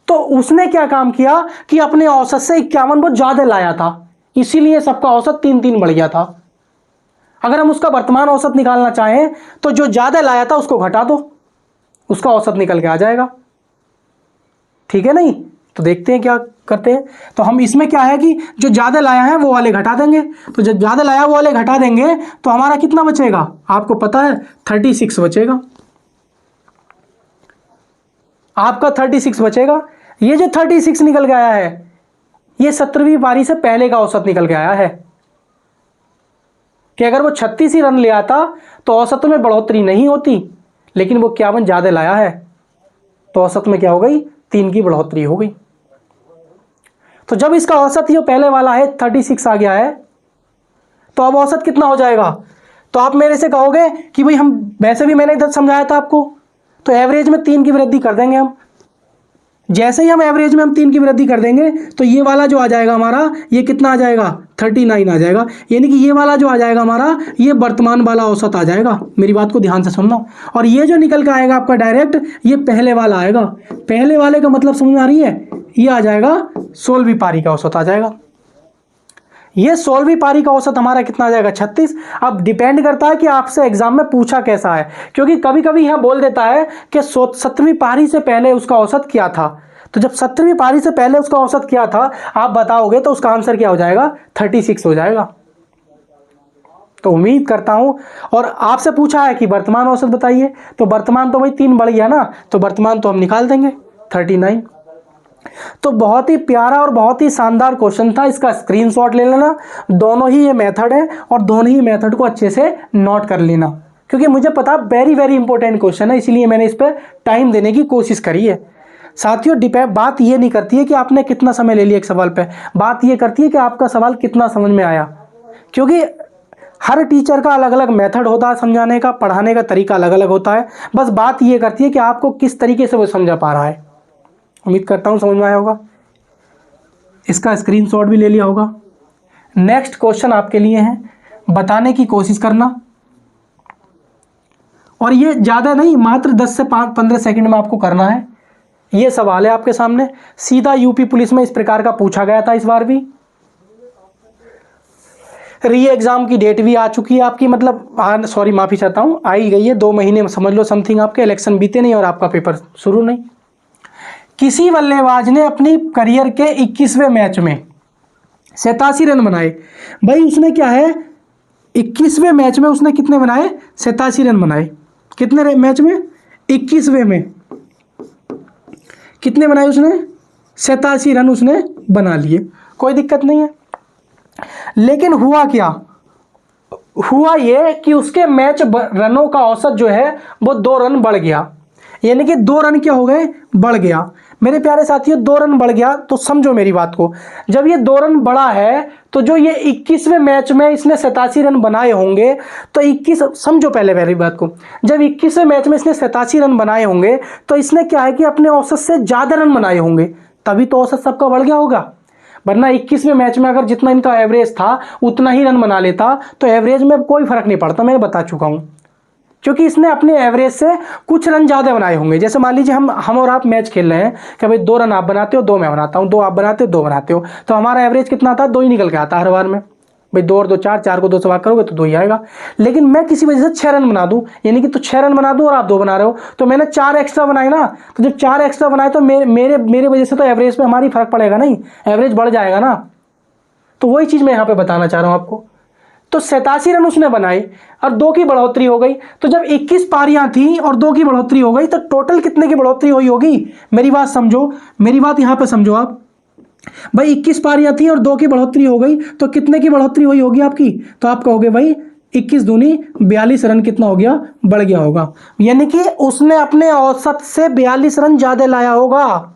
तो उसने क्या काम किया कि अपने औसत से 51 वो ज्यादा लाया था, इसीलिए सबका औसत 3-3 बढ़ गया था। अगर हम उसका वर्तमान औसत निकालना चाहें तो जो ज्यादा लाया था उसको घटा दो, उसका औसत निकल के आ जाएगा। ठीक है नहीं? तो देखते हैं क्या करते हैं। तो हम इसमें क्या है कि जो ज्यादा लाया है वो वाले घटा देंगे। तो जब ज्यादा लाया वो वाले घटा देंगे तो हमारा कितना बचेगा? आपको पता है 36 बचेगा। आपका 36 बचेगा। ये जो 36 निकल के आया है, ये 17वीं पारी से पहले का औसत निकल के आया है कि अगर वो 36 ही रन ले आता तो औसत में बढ़ोतरी नहीं होती, लेकिन वो 51 ज्यादा लाया है तो औसत में क्या हो गई? 3 की बढ़ोतरी हो गई। तो जब इसका औसत जो पहले वाला है 36 आ गया है, तो अब औसत कितना हो जाएगा? तो आप मेरे से कहोगे कि भाई हम वैसे भी मैंने इधर समझाया था आपको, तो एवरेज में 3 की वृद्धि कर देंगे हम। जैसे ही हम एवरेज में 3 की वृद्धि कर देंगे तो ये वाला जो आ जाएगा हमारा, ये कितना आ जाएगा? 39 आ जाएगा। यानी कि ये वाला जो आ जाएगा हमारा, ये वर्तमान वाला औसत आ जाएगा। मेरी बात को ध्यान से सुनना। और ये जो निकल के आएगा आपका डायरेक्ट, ये पहले वाला आएगा। पहले वाले का मतलब समझ में आ रही है? ये आ जाएगा 16वीं पारी का औसत आ जाएगा। ये 16वीं पारी का औसत हमारा कितना आ जाएगा? 36। अब डिपेंड करता है कि आपसे एग्जाम में पूछा कैसा है, क्योंकि कभी कभी यह बोल देता है कि 17वीं पारी से पहले उसका औसत क्या था। तो जब 17वीं पारी से पहले उसका औसत क्या था आप बताओगे तो उसका आंसर क्या हो जाएगा? 36 हो जाएगा। तो उम्मीद करता हूं, और आपसे पूछा है कि वर्तमान औसत बताइए, तो वर्तमान तो भाई 3 बढ़ गया ना, तो वर्तमान तो हम निकाल देंगे 39। तो बहुत ही प्यारा और बहुत ही शानदार क्वेश्चन था, इसका स्क्रीनशॉट ले लेना। दोनों ही ये मेथड है और दोनों ही मेथड को अच्छे से नोट कर लेना, क्योंकि मुझे पता वेरी वेरी इंपॉर्टेंट क्वेश्चन है, इसलिए मैंने इस पर टाइम देने की कोशिश करी है। साथियों, बात ये नहीं करती है कि आपने कितना समय ले लिया एक सवाल पे, बात ये करती है कि आपका सवाल कितना समझ में आया। क्योंकि हर टीचर का अलग अलग मेथड होता है समझाने का, पढ़ाने का तरीका अलग अलग होता है। बस बात ये करती है कि आपको किस तरीके से वो समझा पा रहा है। उम्मीद करता हूं समझ में आया होगा। इसका स्क्रीनशॉट भी ले लिया होगा। नेक्स्ट क्वेश्चन आपके लिए है, बताने की कोशिश करना, और ये ज़्यादा नहीं, मात्र 10 से 15 सेकंड में आपको करना है। ये सवाल है आपके सामने, सीधा यूपी पुलिस में इस प्रकार का पूछा गया था। इस बार भी री एग्जाम की डेट भी आ चुकी है आपकी, मतलब सॉरी माफ़ी चाहता हूँ, आ ही गई है। 2 महीने समझ लो समथिंग, आपके इलेक्शन बीते नहीं और आपका पेपर शुरू नहीं। किसी बल्लेबाज ने अपनी करियर के 21वें मैच में 87 रन बनाए। भाई उसने क्या है, 21वें मैच में उसने कितने बनाए, 87 रन बनाए। कितने मैच में, 21वें में कितने बनाए उसने, 87 रन उसने बना लिए, कोई दिक्कत नहीं है। लेकिन हुआ क्या, हुआ ये कि उसके मैच रनों का औसत जो है वो 2 रन बढ़ गया, यानी कि 2 रन क्या हो गए, बढ़ गया। मेरे प्यारे साथियों 2 रन बढ़ गया, तो समझो मेरी बात को, जब ये 2 रन बढ़ा है तो जो ये 21वें मैच में इसने 87 रन बनाए होंगे, तो 21, समझो पहले मेरी बात को, जब 21वें मैच में इसने 87 रन बनाए होंगे तो इसने क्या है कि अपने औसत से ज़्यादा रन बनाए होंगे, तभी तो औसत सबका बढ़ गया होगा। वरना 21वें मैच में अगर जितना इनका एवरेज था उतना ही रन बना लेता तो एवरेज में कोई फर्क नहीं पड़ता, मैं बता चुका हूं। क्योंकि इसने अपने एवरेज से कुछ रन ज़्यादा बनाए होंगे। जैसे मान लीजिए हम और आप मैच खेल रहे हैं कि भाई 2 रन आप बनाते हो, 2 मैं बनाता हूँ, 2 आप बनाते हो, 2 बनाते हो, तो हमारा एवरेज कितना आता है, 2 ही निकल के आता है हर बार में। भाई 2 और 2 4, 4 को 2 से भाग करोगे तो 2 ही आएगा। लेकिन मैं किसी वजह से 6 रन बना दूं, यानी कि तो 6 रन बना दूं और आप 2 बना रहे हो, तो मैंने 4 एक्स्ट्रा बनाए ना, तो जब 4 एक्स्ट्रा बनाए तो मेरे वजह से तो एवरेज पे हमारी फर्क पड़ेगा नहीं, एवरेज बढ़ जाएगा ना। तो वही चीज़ मैं यहाँ पे बताना चाह रहा हूँ आपको। तो 87 रन उसने बनाए और 2 की बढ़ोतरी हो गई, तो जब 21 पारियां थी और 2 की बढ़ोतरी हो गई तो टोटल कितने की बढ़ोतरी हुई होगी, मेरी बात समझो, मेरी बात यहां पे समझो आप। भाई 21 पारियां थी और 2 की बढ़ोतरी हो गई तो कितने की बढ़ोतरी हुई होगी आपकी, तो आप कहोगे भाई 21 दूनी 42 रन कितना हो गया, बढ़ गया होगा। यानी कि उसने अपने औसत से 42 रन ज्यादा लाया होगा।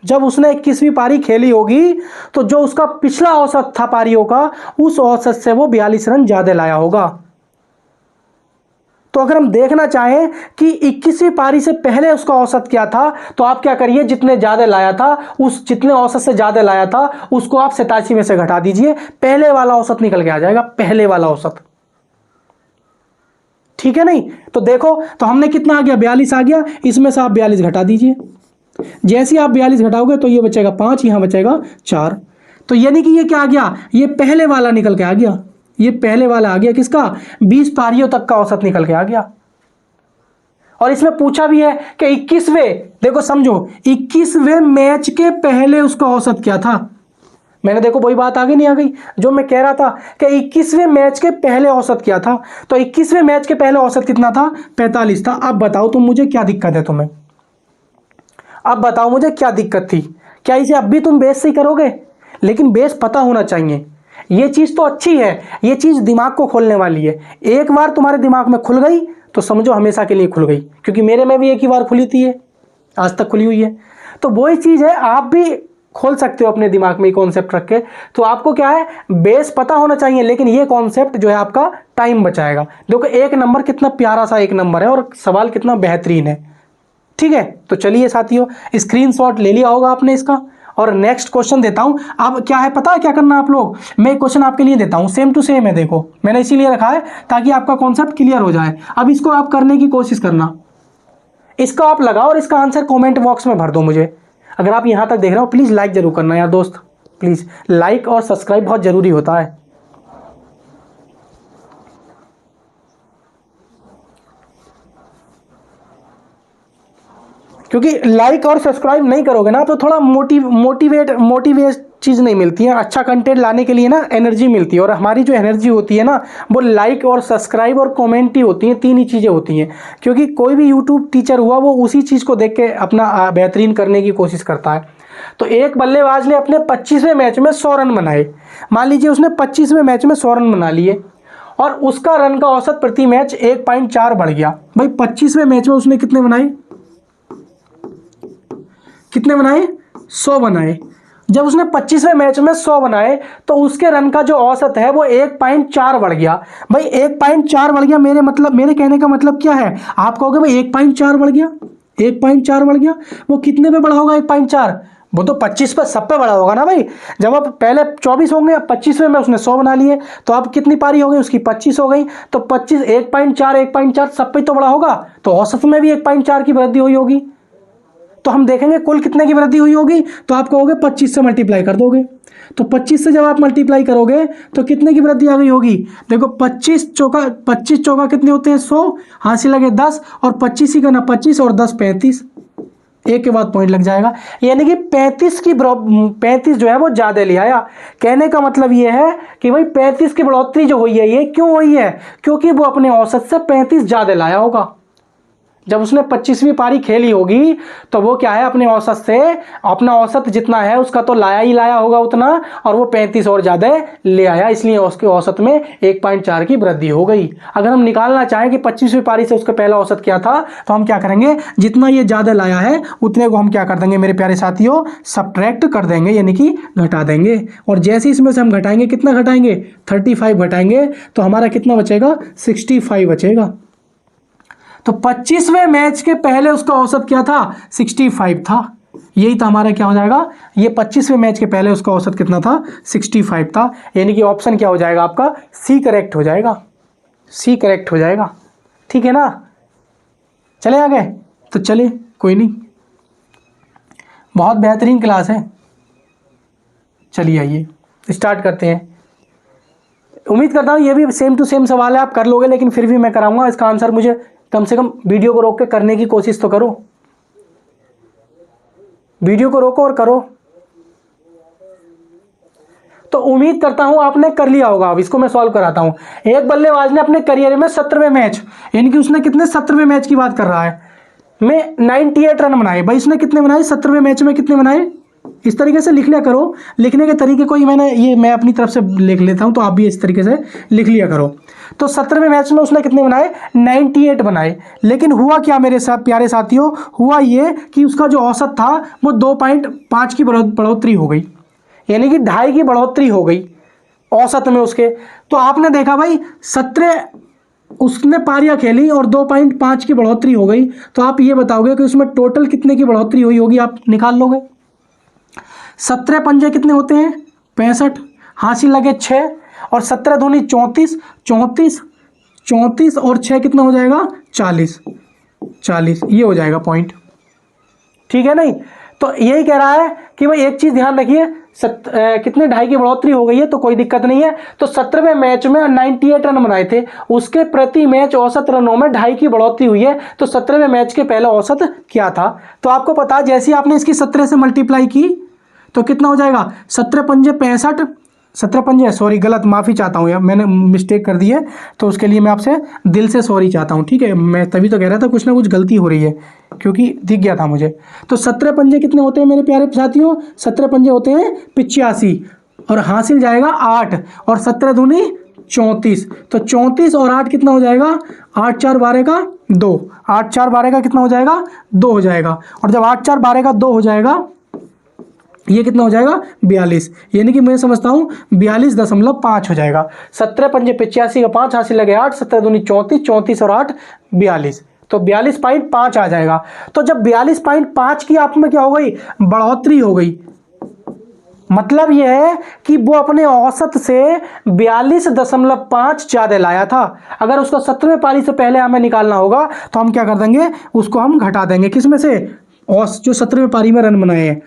जब उसने 21वीं पारी खेली होगी तो जो उसका पिछला औसत था पारियों का, उस औसत से वो 42 रन ज्यादा लाया होगा। तो अगर हम देखना चाहें कि 21वीं पारी से पहले उसका औसत क्या था, तो आप क्या करिए, जितने ज्यादा लाया था, उस जितने औसत से ज्यादा लाया था उसको आप 87 में से घटा दीजिए, पहले वाला औसत निकल के आ जाएगा, पहले वाला औसत। ठीक है नहीं, तो देखो तो हमने कितना आ गया, 42 आ गया, इसमें से आप 42 घटा दीजिए। जैसे आप 42 घटाओगे तो ये बचेगा 5, यहां बचेगा 4। तो यानी कि ये क्या आ गया, ये पहले वाला निकल के आ गया, ये पहले वाला आ गया किसका, 20 पारियों तक का औसत निकल के आ गया। और इसमें पूछा भी है कि 21वें, देखो समझो, 21वें मैच के पहले उसका औसत क्या था। मैंने देखो वही बात आ गई नहीं आ गई जो मैं कह रहा था कि 21वें मैच के पहले औसत क्या था, तो 21वें मैच के पहले औसत कितना था, 45 था। अब बताओ तुम मुझे क्या दिक्कत है तुम्हें, अब बताओ मुझे क्या दिक्कत थी, क्या इसे अब भी तुम बेस से ही करोगे, लेकिन बेस पता होना चाहिए। ये चीज़ तो अच्छी है, ये चीज़ दिमाग को खोलने वाली है, एक बार तुम्हारे दिमाग में खुल गई तो समझो हमेशा के लिए खुल गई, क्योंकि मेरे में भी एक ही बार खुली थी, ये आज तक खुली हुई है। तो वही चीज़ है, आप भी खोल सकते हो अपने दिमाग में कॉन्सेप्ट रख के। तो आपको क्या है, बेस पता होना चाहिए, लेकिन ये कॉन्सेप्ट जो है आपका टाइम बचाएगा। देखो एक नंबर कितना प्यारा सा एक नंबर है और सवाल कितना बेहतरीन है। ठीक है, तो चलिए साथियों, स्क्रीनशॉट ले लिया होगा आपने इसका, और नेक्स्ट क्वेश्चन देता हूं। अब क्या है पता है क्या करना आप लोग, मैं क्वेश्चन आपके लिए देता हूं, सेम टू सेम है, देखो मैंने इसीलिए रखा है ताकि आपका कॉन्सेप्ट क्लियर हो जाए। अब इसको आप करने की कोशिश करना, इसको आप लगाओ और इसका आंसर कमेंट बॉक्स में भर दो मुझे। अगर आप यहां तक देख रहे हो प्लीज लाइक जरूर करना यार दोस्त, प्लीज लाइक और सब्सक्राइब बहुत जरूरी होता है। क्योंकि लाइक और सब्सक्राइब नहीं करोगे ना तो थोड़ा मोटिवेट चीज़ नहीं मिलती है, अच्छा कंटेंट लाने के लिए ना एनर्जी मिलती है, और हमारी जो एनर्जी होती है ना वो लाइक और सब्सक्राइब और कमेंट ही होती हैं, 3 ही चीज़ें होती हैं। क्योंकि कोई भी यूट्यूब टीचर हुआ वो उसी चीज़ को देख के अपना बेहतरीन करने की कोशिश करता है। तो एक बल्लेबाज ने अपने 25वें मैच में 100 रन बनाए, मान लीजिए उसने 25वें मैच में 100 रन बना लिए और उसका रन का औसत प्रति मैच 1.4 बढ़ गया। भाई 25वें मैच में उसने कितने बनाए, कितने बनाए, 100 बनाए। जब उसने 25वें मैच में 100 बनाए तो उसके रन का जो औसत है वो 1.4 बढ़ गया। भाई 1.4 बढ़ गया, मेरे कहने का मतलब क्या है, आप कहोगे भाई 1.4 बढ़ गया, 1.4 बढ़ गया, वो कितने पे बढ़ा होगा 1.4, वो तो 25 पर सब पे बड़ा होगा ना भाई। जब अब पहले 24 होंगे, अब 25वें में उसने 100 बना लिए, तो अब कितनी पारी हो गई उसकी, 25 हो गई, तो 25 1.4 सब पे तो बड़ा होगा, तो औसत में भी 1.4 की वृद्धि हुई होगी। तो हम देखेंगे कुल कितने की वृद्धि हुई होगी, तो आप कहोगे 25 से मल्टीप्लाई कर दोगे, तो 25 से जब आप मल्टीप्लाई करोगे तो कितने की वृद्धि आ गई होगी। देखो 25 चौका कितने होते हैं, 100, हासिल लगे 10, और 25 ही का ना 25 और 10 35, एक के बाद पॉइंट लग जाएगा। यानी कि 35 जो है वो ज़्यादा ले आया। कहने का मतलब ये है कि भाई 35 की बढ़ोतरी जो हुई है ये क्यों हुई है, क्योंकि वो अपने औसत से 35 ज़्यादा लाया होगा। जब उसने 25वीं पारी खेली होगी तो वो क्या है, अपने औसत से, अपना औसत जितना है उसका तो लाया ही लाया होगा उतना, और वो 35 और ज़्यादा ले आया, इसलिए उसके औसत में 1.4 की वृद्धि हो गई। अगर हम निकालना चाहें कि 25वीं पारी से उसका पहला औसत क्या था, तो हम क्या करेंगे, जितना ये ज़्यादा लाया है उतने को हम क्या कर देंगे मेरे प्यारे साथियों, सब्ट्रैक्ट कर देंगे, यानी कि घटा देंगे। और जैसे इसमें से हम घटाएंगे, कितना घटाएंगे, 35 घटाएंगे, तो हमारा कितना बचेगा, 65 बचेगा। तो 25वें मैच के पहले उसका औसत क्या था, 65 था। यही था हमारा, क्या हो जाएगा, ये 25वें मैच के पहले उसका औसत कितना था, 65 था। यानी कि ऑप्शन क्या हो जाएगा आपका, सी करेक्ट हो जाएगा, सी करेक्ट हो जाएगा। ठीक है ना, चले आगे। तो चलिए कोई नहीं, बहुत बेहतरीन क्लास है। चलिए आइए स्टार्ट करते हैं। उम्मीद करता हूँ ये भी सेम टू सेम सवाल है, आप कर लोगे, लेकिन फिर भी मैं कराऊंगा इसका आंसर। मुझे कम से कम वीडियो को रोक के करने की कोशिश तो करो, वीडियो को रोको और करो। तो उम्मीद करता हूं आपने कर लिया होगा। अब इसको मैं सॉल्व कराता हूं। एक बल्लेबाज ने अपने करियर में 17वें मैच, यानी कि उसने कितने, 17वें मैच की बात कर रहा है, में 98 रन बनाए। भाई उसने कितने बनाए, 17वें मैच में कितने बनाए। इस तरीके से लिख लिया करो, लिखने के तरीके को ही मैं अपनी तरफ से लिख लेता हूं, तो आप भी इस तरीके से लिख लिया करो। तो 17वें मैच में उसने कितने बनाए, 98 बनाए। लेकिन हुआ क्या मेरे साथ प्यारे साथियों, हुआ ये कि उसका जो औसत था वो 2.5 की बढ़ोतरी हो गई, यानी कि 2.5 की बढ़ोतरी हो गई औसत में उसके। तो आपने देखा भाई 17 उसने पारियां खेली और 2.5 की बढ़ोतरी हो गई, तो आप ये बताओगे कि उसमें टोटल कितने की बढ़ोतरी हुई होगी, आप निकाल लोगे। 17 पंजे कितने होते हैं, 65, हासिल लगे 6, और 17 दूनी 34, 34, 34 और 6 कितना हो जाएगा, 40, 40, ये हो जाएगा पॉइंट। ठीक है नहीं, तो यही कह रहा है कि भाई एक चीज ध्यान रखिए, कितने 2.5 की बढ़ोतरी हो गई है तो कोई दिक्कत नहीं है। तो 17वें मैच में 98 रन बनाए थे, उसके प्रति मैच औसत रनों में 2.5 की बढ़ोतरी हुई है। तो 17वें मैच के पहले औसत क्या था, तो आपको पता है, जैसे ही आपने इसकी 17 से मल्टीप्लाई की तो कितना हो जाएगा, 17 पंजे 65, 17 पंजे, सॉरी गलत, माफ़ी चाहता हूँ यार, मैंने मिस्टेक कर दी है, तो उसके लिए मैं आपसे दिल से सॉरी चाहता हूँ। ठीक है, मैं तभी तो कह रहा था कुछ ना कुछ गलती हो रही है, क्योंकि दिख गया था मुझे। तो 17 पंजे कितने होते हैं मेरे प्यारे साथियों, 17 पंजे होते हैं 85, और हासिल जाएगा 8, और 17 दूनी 34, तो 34 और 8 कितना हो जाएगा, 8 4 12 का 2, 8 4 12 का कितना हो जाएगा, 2 हो जाएगा। और जब 8 4 12 का 2 हो जाएगा, ये कितना हो जाएगा, 42, यानी कि मैं समझता हूँ 42.5 हो जाएगा। 17 पंजे 85 का 5, हासिल लगे 8, 17 दूनी 34, 34 और 8 42, तो 42.5 आ जाएगा। तो जब 42.5 की आप में क्या हो गई, बढ़ोतरी हो गई, मतलब यह है कि वो अपने औसत से 42.5 ज़्यादा लाया था। अगर उसको 17वें पारी से पहले हमें निकालना होगा तो हम क्या कर देंगे, उसको हम घटा देंगे, किसमें से, औसत जो 17वें पारी में रन बनाए हैं।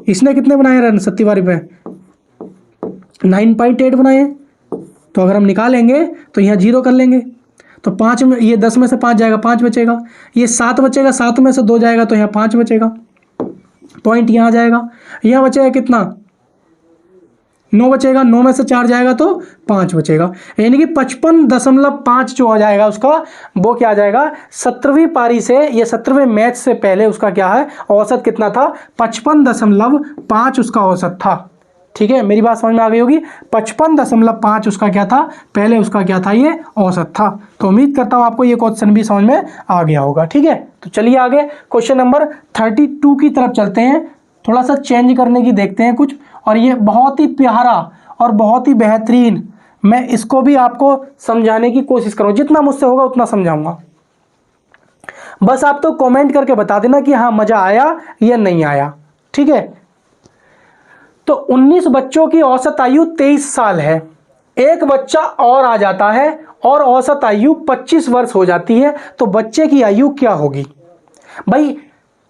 इसने कितने बनाए रन 17 पारी पे, 9.8 बनाए। तो अगर हम निकालेंगे तो यहाँ 0 कर लेंगे, तो 5 में, ये 10 में से 5 जाएगा, 5 बचेगा, ये 7 बचेगा, 7 में से 2 जाएगा, तो यहाँ 5 बचेगा, पॉइंट यहाँ जाएगा। यहाँ बचेगा कितना, 9 बचेगा, 9 में से 4 जाएगा तो 5 बचेगा, यानी कि 55.5 जो आ जाएगा उसका, वो क्या आ जाएगा, 17वीं पारी से, ये 17वें मैच से पहले उसका क्या है, औसत कितना था, 55.5 उसका औसत था। ठीक है, मेरी बात समझ में आ गई होगी, 55.5 उसका क्या था, पहले उसका क्या था, ये औसत था। तो उम्मीद करता हूँ आपको ये क्वेश्चन भी समझ में आ गया होगा। ठीक है, तो चलिए आगे क्वेश्चन नंबर 32 की तरफ चलते हैं, थोड़ा सा चेंज करने की देखते हैं कुछ, और ये बहुत ही प्यारा और बहुत ही बेहतरीन, मैं इसको भी आपको समझाने की कोशिश करूँ, जितना मुझसे होगा उतना समझाऊंगा। बस आप तो कमेंट करके बता देना कि हाँ मज़ा आया या नहीं आया। ठीक है, तो 19 बच्चों की औसत आयु 23 साल है, एक बच्चा और आ जाता है और औसत आयु 25 वर्ष हो जाती है, तो बच्चे की आयु क्या होगी। भाई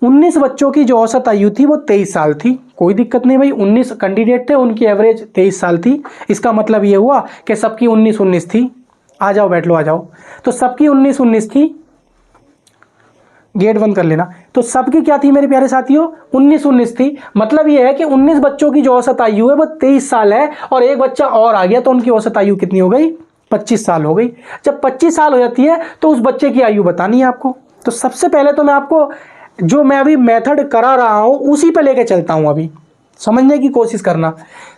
19 बच्चों की जो औसत आयु थी वो 23 साल थी, कोई दिक्कत नहीं भाई, 19 कैंडिडेट थे, उनकी एवरेज 23 साल थी। इसका मतलब ये हुआ कि सबकी 19-19 थी। आ जाओ बैठ लो, आ जाओ। तो सबकी 19-19 थी, गेट बंद कर लेना। तो सबकी क्या थी मेरे प्यारे साथियों, 19-19 थी। मतलब ये है कि 19 बच्चों की जो औसत आयु है वो 23 साल है, और एक बच्चा और आ गया तो उनकी औसत आयु कितनी हो गई, 25 साल हो गई। जब 25 साल हो जाती है तो उस बच्चे की आयु बतानी है आपको। तो सबसे पहले तो मैं आपको जो मैं अभी मेथड करा रहा हूं उसी पे लेके चलता हूं, अभी समझने की कोशिश करना।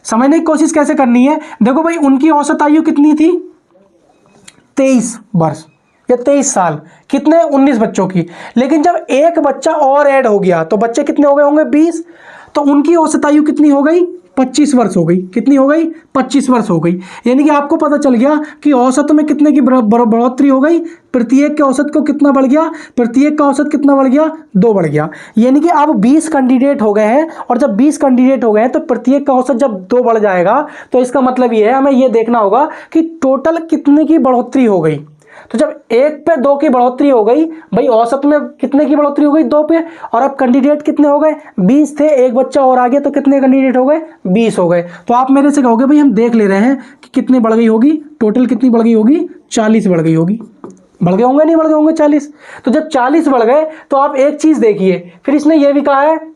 समझने की कोशिश कैसे करनी है, देखो भाई उनकी औसत आयु कितनी थी, 23 वर्ष या 23 साल, कितने, 19 बच्चों की। लेकिन जब एक बच्चा और ऐड हो गया तो बच्चे कितने हो गए होंगे, 20। तो उनकी औसत आयु कितनी हो गई, 25 वर्ष हो गई। कितनी हो गई, 25 वर्ष हो गई। यानी कि आपको पता चल गया कि औसत में कितने की बढ़ोतरी हो गई, प्रत्येक के औसत को कितना बढ़ गया, प्रत्येक का औसत कितना बढ़ गया, 2 बढ़ गया। यानी कि अब 20 कैंडिडेट हो गए हैं, और जब 20 कैंडिडेट हो गए हैं तो प्रत्येक का औसत जब 2 बढ़ जाएगा तो इसका मतलब ये है हमें ये देखना होगा कि टोटल कितने की बढ़ोतरी हो गई। तो जब 1 पे 2 की बढ़ोतरी हो गई, भाई औसत में कितने की बढ़ोतरी हो गई, 2 पे, और अब कैंडिडेट कितने हो गए, 20 थे, एक बच्चा और आ गया तो कितने कैंडिडेट हो गए, 20 हो गए। तो आप मेरे से कहोगे भाई हम देख ले रहे हैं कि कितनी बढ़ गई होगी, टोटल कितनी बढ़ गई होगी, 40 बढ़ गई होगी। बढ़ गए होंगे, नहीं बढ़ गए होंगे, 40। तो जब 40 बढ़ गए तो आप एक चीज देखिए, फिर इसने ये भी कहा है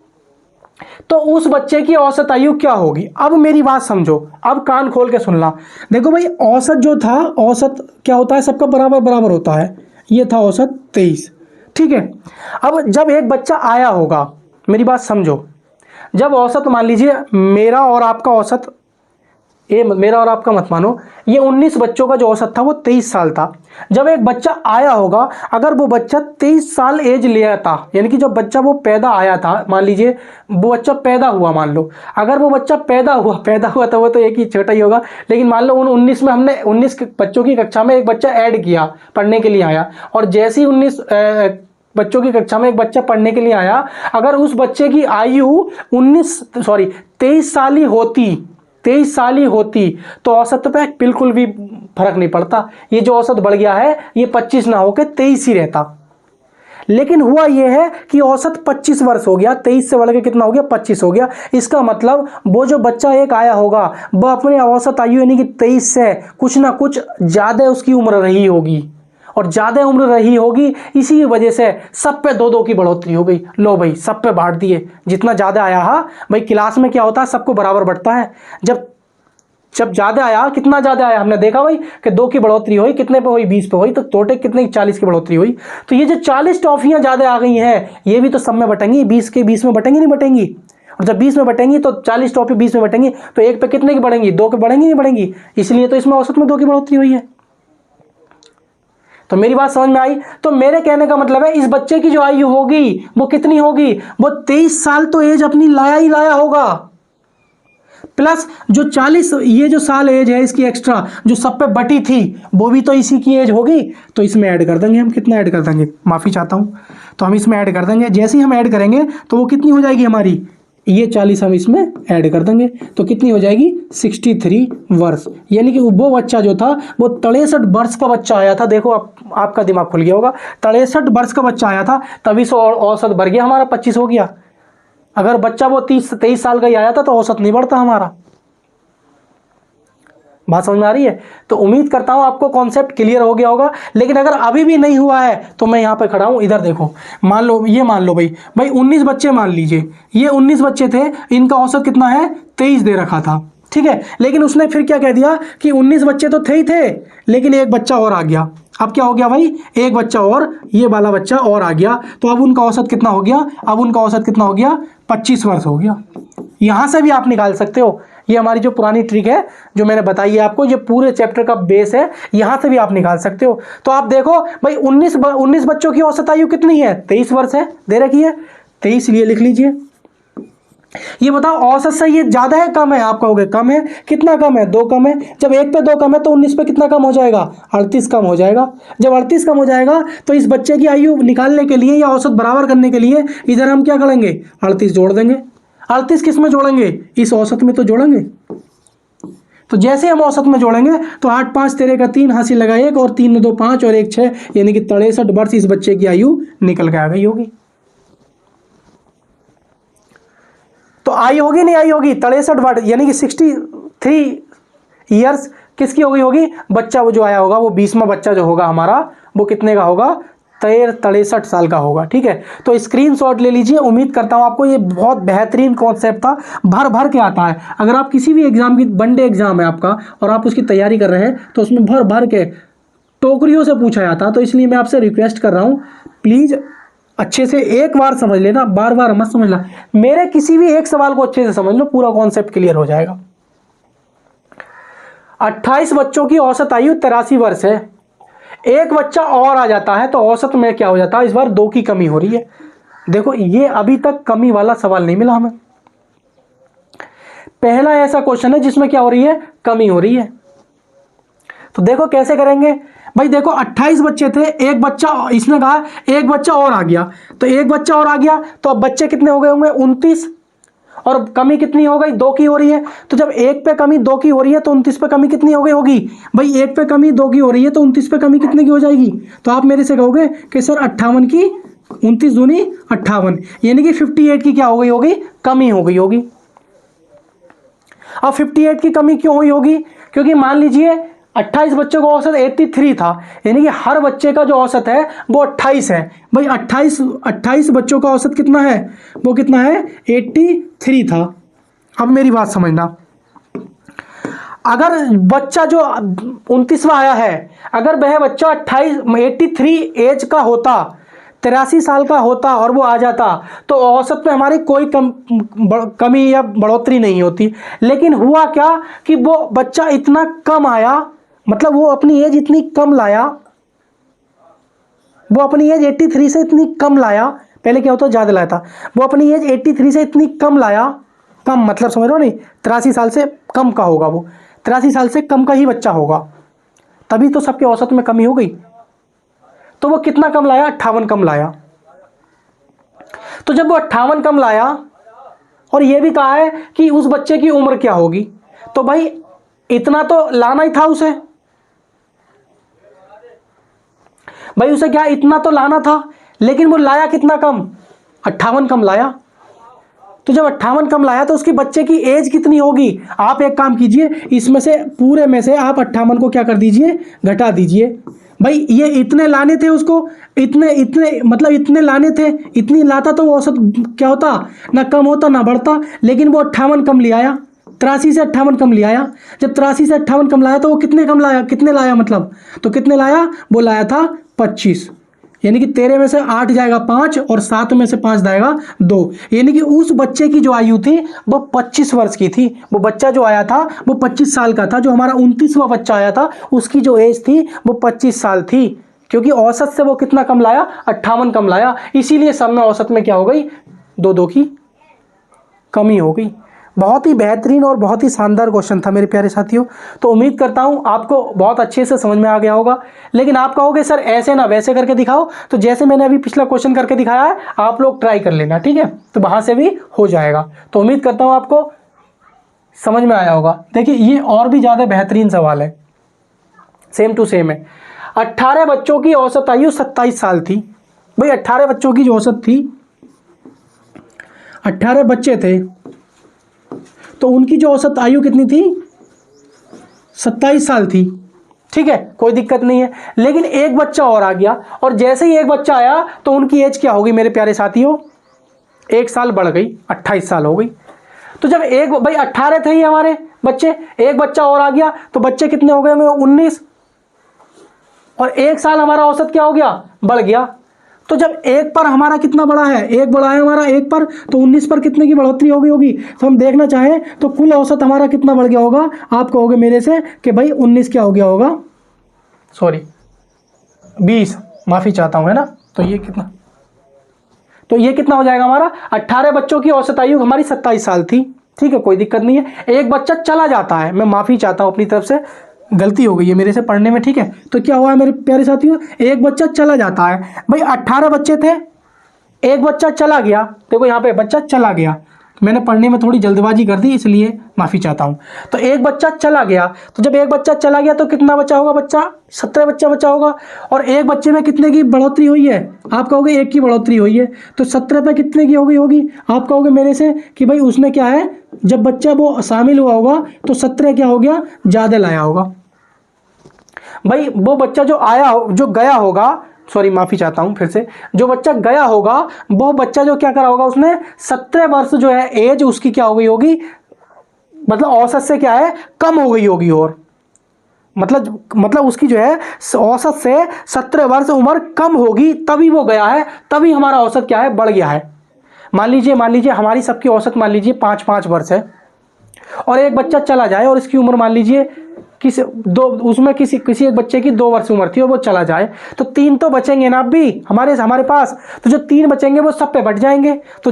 तो उस बच्चे की औसत आयु क्या होगी। अब मेरी बात समझो, अब कान खोल के सुनना। देखो भाई औसत जो था, औसत क्या होता है, सबका बराबर बराबर होता है। ये था औसत 23, ठीक है। अब जब एक बच्चा आया होगा, मेरी बात समझो, जब औसत मान लीजिए मेरा और आपका औसत, ये मेरा और आपका मत मानो, ये 19 बच्चों का जो औसत था वो 23 साल था। जब एक बच्चा आया होगा, अगर वो बच्चा 23 साल एज लिया था, यानी कि जब बच्चा वो पैदा आया था, मान लीजिए वो बच्चा पैदा हुआ, मान लो अगर वो बच्चा पैदा हुआ तो वो तो एक ही छोटा ही होगा। लेकिन मान लो उन 19 में हमने 19 बच्चों की कक्षा में एक बच्चा ऐड किया, पढ़ने के लिए आया, और जैसे ही 19 बच्चों की कक्षा में एक बच्चा पढ़ने के लिए आया, अगर उस बच्चे की आयु 23 साल ही होती, 23 साल ही होती, तो औसत पे बिल्कुल भी फर्क नहीं पड़ता। ये जो औसत बढ़ गया है ये 25 ना होकर 23 ही रहता। लेकिन हुआ यह है कि औसत 25 वर्ष हो गया, 23 से बढ़ के कितना हो गया, 25 हो गया। इसका मतलब वो जो बच्चा एक आया होगा वह अपने औसत आयु यानी कि 23 से कुछ ना कुछ ज्यादा उसकी उम्र रही होगी, और ज्यादा उम्र रही होगी, इसी वजह से सब पे 2-2 की बढ़ोतरी हो गई। लो भाई सब पे बांट दिए, जितना ज्यादा आया, हाँ भाई क्लास में क्या होता है, सबको बराबर बढ़ता है। जब ज्यादा आया, कितना ज्यादा आया, हमने देखा भाई कि 2 की बढ़ोतरी हुई, कितने पे हुई, 20 पे हुई, तो टोटल कितने, 40 की बढ़ोतरी हुई। तो ये जो 40 टॉफियां ज्यादा आ गई हैं, ये भी तो सब में बटेंगी, 20 के 20 में बटेंगी, नहीं बटेंगी। और जब 20 में बटेंगी तो 40 टॉफी 20 में बटेंगी, तो एक पे कितने की बढ़ेंगी, 2 के बढ़ेंगी, नहीं बढ़ेंगी। इसलिए तो इसमें औसत में 2 की बढ़ोतरी हुई है। तो मेरी बात समझ में आई। तो मेरे कहने का मतलब है इस बच्चे की जो आयु होगी वो कितनी होगी, वो 23 साल तो एज अपनी लाया ही लाया होगा, प्लस जो 40 ये जो साल एज है इसकी एक्स्ट्रा जो सब पे बटी थी वो भी तो इसी की एज होगी। तो इसमें ऐड कर देंगे हम, कितना ऐड कर देंगे, माफी चाहता हूं, तो हम इसमें ऐड कर देंगे। जैसे ही हम ऐड करेंगे तो वो कितनी हो जाएगी हमारी, ये 40 हम इसमें ऐड कर देंगे तो कितनी हो जाएगी, 63 वर्ष। यानी कि वो बच्चा जो था वो 63 वर्ष का बच्चा आया था। देखो आपका दिमाग खुल गया होगा, 63 वर्ष का बच्चा आया था, तभी से औसत बढ़ गया हमारा, 25 हो गया। अगर बच्चा वो 23 साल का ही आया था तो औसत नहीं बढ़ता हमारा। बात समझ में आ रही है। तो उम्मीद करता हूं आपको कॉन्सेप्ट क्लियर हो गया होगा। लेकिन अगर अभी भी नहीं हुआ है तो मैं यहां पे खड़ा हूं, इधर देखो, मान लो ये, मान लो भाई 19 बच्चे मान लीजिए, ये 19 बच्चे थे, इनका औसत कितना है, 23 दे रखा था, ठीक है। लेकिन उसने फिर क्या कह दिया कि 19 बच्चे तो थे ही थे, लेकिन एक बच्चा और आ गया। अब क्या हो गया भाई, एक बच्चा और, ये वाला बच्चा और आ गया, तो अब उनका औसत कितना हो गया, अब उनका औसत कितना हो गया, 25 वर्ष हो गया। यहां से भी आप निकाल सकते हो, ये हमारी जो पुरानी ट्रिक है जो मैंने बताई है आपको, ये पूरे चैप्टर का बेस है, यहां से भी आप निकाल सकते हो। तो आप देखो भाई 19 बच्चों की औसत आयु कितनी है, 23 वर्ष है, दे रखी है 23, लिए लिख लीजिए। ये बताओ औसत से ये ज्यादा है कम है, आप कहोगे कम है, कितना कम है, 2 कम है। जब 1 पे 2 कम है तो 19 पे कितना कम हो जाएगा, 38 कम हो जाएगा। जब 38 कम हो जाएगा तो इस बच्चे की आयु निकालने के लिए या औसत बराबर करने के लिए इधर हम क्या करेंगे, 38 जोड़ देंगे। 38 किस में जोड़ेंगे, इस औसत में तो जोड़ेंगे। तो जैसे हम औसत में जोड़ेंगे तो 8 5 13 का 3 हासिल लगा 1, और 3 2 5 और 1 6, यानी कि 63 वर्ष इस बच्चे की आयु निकल के आ गई होगी। तो आई होगी नहीं आई होगी, 63 वर्ष यानी कि 63 ईयर्स किसकी हो गई होगी, बच्चा वो जो आया होगा, वो 20वां बच्चा जो होगा हमारा वो कितने का होगा, 63 साल का होगा। ठीक है, तो स्क्रीनशॉट ले लीजिए। उम्मीद करता हूँ आपको ये बहुत बेहतरीन कॉन्सेप्ट था, भर भर के आता है। अगर आप किसी भी एग्जाम की, वनडे एग्जाम है आपका और आप उसकी तैयारी कर रहे हैं तो उसमें भर भर के टोकरियों से पूछा जाता है। तो इसलिए मैं आपसे रिक्वेस्ट कर रहा हूँ, प्लीज़ अच्छे से एक बार समझ लेना, बार बार मत समझना। मेरे किसी भी एक सवाल को अच्छे से समझ लो, पूरा कॉन्सेप्ट क्लियर हो जाएगा। 28 बच्चों की औसत आयु 83 वर्ष है। एक बच्चा और आ जाता है तो औसत में क्या हो जाता है, इस बार 2 की कमी हो रही है। देखो ये अभी तक कमी वाला सवाल नहीं मिला हमें। पहला ऐसा क्वेश्चन है जिसमें क्या हो रही है, कमी हो रही है। तो देखो कैसे करेंगे भाई। देखो 28 बच्चे थे, एक बच्चा, इसने कहा एक बच्चा और आ गया, तो एक बच्चा और आ गया तो अब बच्चे कितने हो गए होंगे, 29, और कमी कितनी हो गई, 2 की हो रही है। तो जब एक पे कमी 2 की हो रही है तो 29 पे कमी कितनी हो गई होगी भाई, एक पे कमी 2 की हो रही है तो 29 पे कमी कितने की हो जाएगी। तो आप मेरे से कहोगे कि सर 58 की 29 दूनी 58, यानी कि 58 की क्या हो गई होगी, कमी हो गई होगी। अब 58 की कमी क्यों हुई होगी, क्योंकि मान लीजिए 28 बच्चों का औसत 83 था, यानी कि हर बच्चे का जो औसत है वो 28 है भाई। 28 बच्चों का औसत कितना है, वो कितना है, 83 था। अब मेरी बात समझना, अगर बच्चा जो 29वां आया है, अगर वह बच्चा 83 एज का होता, 83 साल का होता और वो आ जाता तो औसत में हमारी कोई कमी या बढ़ोतरी नहीं होती। लेकिन हुआ क्या कि वो बच्चा इतना कम आया, मतलब वो अपनी एज इतनी कम लाया, वो अपनी एज 83 से इतनी कम लाया। पहले क्या होता, ज़्यादा लाया था, वो अपनी एज 83 से इतनी कम लाया, कम मतलब समझ रहे हो नहीं, 83 साल से कम का होगा, वो 83 साल से कम का ही बच्चा होगा, तभी तो सबके औसत में कमी हो गई। तो वो कितना कम लाया, 58 कम लाया। तो जब वो 58 कम लाया और ये भी कहा है कि उस बच्चे की उम्र क्या होगी, तो भाई इतना तो लाना ही था उसे, भाई उसे क्या इतना तो लाना था, लेकिन वो लाया कितना कम, 58 कम लाया। तो जब 58 कम लाया तो उसके बच्चे की एज कितनी होगी। आप एक काम कीजिए, इसमें से पूरे में से आप 58 को क्या कर दीजिए, घटा दीजिए। भाई ये इतने लाने थे उसको, इतने इतने मतलब इतने लाने थे, इतनी लाता तो औसत क्या होता, ना कम होता ना बढ़ता, लेकिन वो 58 कम ले आया, 83 से 58 कम ले आया। जब 83 से 58 कम लाया तो वो कितने कम लाया, कितने लाया मतलब, तो कितने लाया, वो लाया था 25, यानी कि 13 में से 8 जाएगा 5 और 7 में से 5 जाएगा 2, यानी कि उस बच्चे की जो आयु थी वो 25 वर्ष की थी। वो बच्चा जो आया था वो 25 साल का था। जो हमारा 29वां बच्चा आया था उसकी जो एज थी वो 25 साल थी, क्योंकि औसत से वो कितना कम लाया, 58 कम लाया, इसीलिए सब में औसत में क्या हो गई, 2 की कमी हो गई। बहुत ही बेहतरीन और बहुत ही शानदार क्वेश्चन था मेरे प्यारे साथियों। तो उम्मीद करता हूँ आपको बहुत अच्छे से समझ में आ गया होगा। लेकिन आप कहोगे सर ऐसे ना वैसे करके दिखाओ, तो जैसे मैंने अभी पिछला क्वेश्चन करके दिखाया है आप लोग ट्राई कर लेना, ठीक है, तो वहाँ से भी हो जाएगा। तो उम्मीद करता हूँ आपको समझ में आया होगा। देखिए ये और भी ज़्यादा बेहतरीन सवाल है, सेम टू सेम है। 18 बच्चों की औसत आयु 27 साल थी। भाई 18 बच्चों की जो औसत थी, 18 बच्चे थे तो उनकी जो औसत आयु कितनी थी, 27 साल थी। ठीक है, कोई दिक्कत नहीं है। लेकिन एक बच्चा और आ गया, और जैसे ही एक बच्चा आया तो उनकी एज क्या होगी मेरे प्यारे साथियों, 1 साल बढ़ गई, 28 साल हो गई। तो जब एक भाई 18 थे ही हमारे बच्चे, एक बच्चा और आ गया तो बच्चे कितने हो गए होंगे, 19, और 1 साल हमारा औसत क्या हो गया, बढ़ गया। तो जब एक पर हमारा कितना बड़ा है, एक बड़ा है हमारा एक पर, तो 19 पर कितने की बढ़ोतरी हो गई होगी। तो हम देखना चाहें तो कुल औसत हमारा कितना बढ़ गया होगा। आप कहोगे मेरे से कि भाई 19 क्या हो गया होगा, सॉरी 20, माफ़ी चाहता हूँ, है ना। तो ये कितना, तो ये कितना हो जाएगा हमारा, 18 बच्चों की औसत आयु हमारी 27 साल थी। ठीक है, कोई दिक्कत नहीं है। एक बच्चा चला जाता है, मैं माफ़ी चाहता हूँ अपनी तरफ से, गलती हो गई है मेरे से पढ़ने में। ठीक है, तो क्या हुआ है मेरे प्यारे साथियों, एक बच्चा चला जाता है। भाई 18 बच्चे थे, एक बच्चा चला गया, देखो यहाँ पे बच्चा चला गया, मैंने पढ़ने में थोड़ी जल्दबाजी कर दी इसलिए माफ़ी चाहता हूँ। तो एक बच्चा चला गया, तो जब एक बच्चा चला गया तो कितना बच्चा होगा, बच्चा 17 बच्चा बचा होगा। और एक बच्चे में कितने की बढ़ोतरी हुई है, आप कहोगे 1 की बढ़ोतरी हुई है, तो 17 पे कितने की हो गई होगी। आप कहोगे मेरे से कि भाई उसमें क्या है, जब बच्चा वो शामिल हुआ होगा तो 17 क्या हो गया, ज़्यादा लाया होगा। भाई वो बच्चा जो आया, जो गया होगा, सॉरी माफ़ी चाहता हूँ फिर से, जो बच्चा गया होगा वो बच्चा जो क्या करा होगा, उसने 17 वर्ष जो है एज उसकी क्या हो गई होगी, मतलब औसत से क्या है कम हो गई होगी, और मतलब उसकी जो है औसत से 17 वर्ष उम्र कम होगी, तभी वो गया है, तभी हमारा औसत क्या है बढ़ गया है। मान लीजिए हमारी सबकी औसत मान लीजिए 5-5 वर्ष है, और एक बच्चा चला जाए और इसकी उम्र मान लीजिए किसी एक बच्चे की 2 वर्ष उम्र थी और वो चला जाए, तो 3 तो बचेंगे ना अब भी हमारे पास, तो जो 3 बचेंगे वो सब पे बट जाएंगे, तो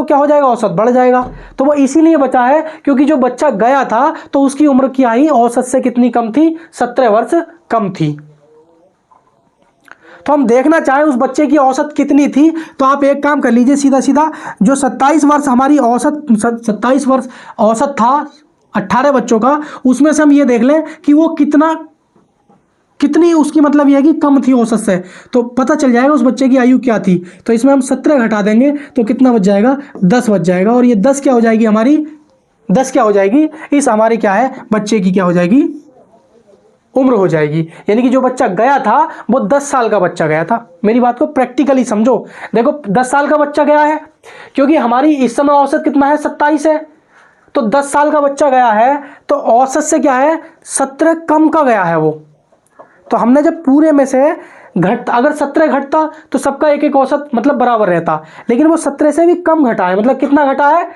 क्या हो जाएगा, औसत बढ़ जाएगा। तो वो इसीलिए बचा है क्योंकि जो बच्चा गया था तो उसकी उम्र क्या ही औसत से कितनी कम थी, 17 वर्ष कम थी। तो हम देखना चाहें उस बच्चे की औसत कितनी थी, तो आप एक काम कर लीजिए, सीधा सीधा जो 27 वर्ष हमारी 27 वर्ष औसत था 18 बच्चों का, उसमें से हम ये देख लें कि वो कितनी उसकी मतलब यह है कि कम थी औसत से, तो पता चल जाएगा उस बच्चे की आयु क्या थी। तो इसमें हम 17 घटा देंगे तो कितना बच जाएगा, 10 बच जाएगा, और ये 10 क्या हो जाएगी हमारी, 10 क्या हो जाएगी, इस हमारी क्या है बच्चे की क्या हो जाएगी, उम्र हो जाएगी। यानी कि जो बच्चा गया था वो 10 साल का बच्चा गया था। मेरी बात को प्रैक्टिकली समझो, देखो 10 साल का बच्चा गया है क्योंकि हमारी इस समय औसत कितना है, 27 है, तो 10 साल का बच्चा गया है तो औसत से क्या है 17 कम का गया है वो। तो हमने जब पूरे में से अगर 17 घटता तो सबका एक एक औसत मतलब बराबर रहता, लेकिन वो 17 से भी कम घटा है, मतलब कितना घटा है,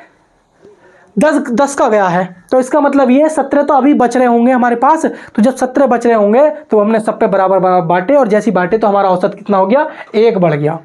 10 का गया है। तो इसका मतलब ये 17 तो अभी बच रहे होंगे हमारे पास, तो जब 17 बच रहे होंगे तो हमने सब पे बराबर बांटे, और जैसी बांटे तो हमारा औसत कितना हो गया, 1 बढ़ गया।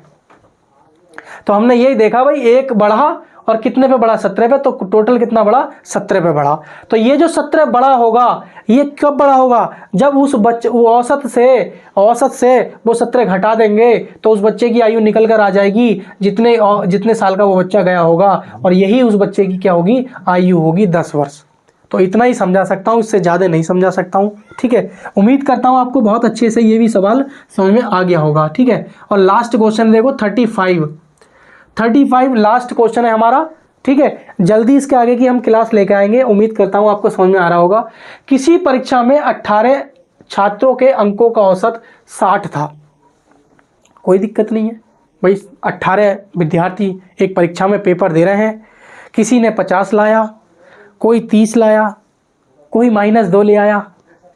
तो हमने यही देखा भाई 1 बढ़ा और कितने पे बढ़ा, 17 पे, तो टोटल कितना बढ़ा, 17 पे बढ़ा। तो ये जो 17 बड़ा होगा ये कब बड़ा होगा, जब उस बच्चे वो औसत से वो 17 घटा देंगे तो उस बच्चे की आयु निकल कर आ जाएगी जितने साल का वो बच्चा गया होगा, और यही उस बच्चे की क्या होगी, आयु होगी 10 वर्ष। तो इतना ही समझा सकता हूँ, इससे ज़्यादा नहीं समझा सकता हूँ। ठीक है, उम्मीद करता हूँ आपको बहुत अच्छे से ये भी सवाल समझ में आ गया होगा। ठीक है, और लास्ट क्वेश्चन देखो 35 लास्ट क्वेश्चन है हमारा। ठीक है, जल्दी इसके आगे की हम क्लास लेकर आएंगे, उम्मीद करता हूँ आपको समझ में आ रहा होगा। किसी परीक्षा में 18 छात्रों के अंकों का औसत 60 था। कोई दिक्कत नहीं है भाई, 18 विद्यार्थी एक परीक्षा में पेपर दे रहे हैं, किसी ने 50 लाया, कोई 30 लाया, कोई -2 ले आया,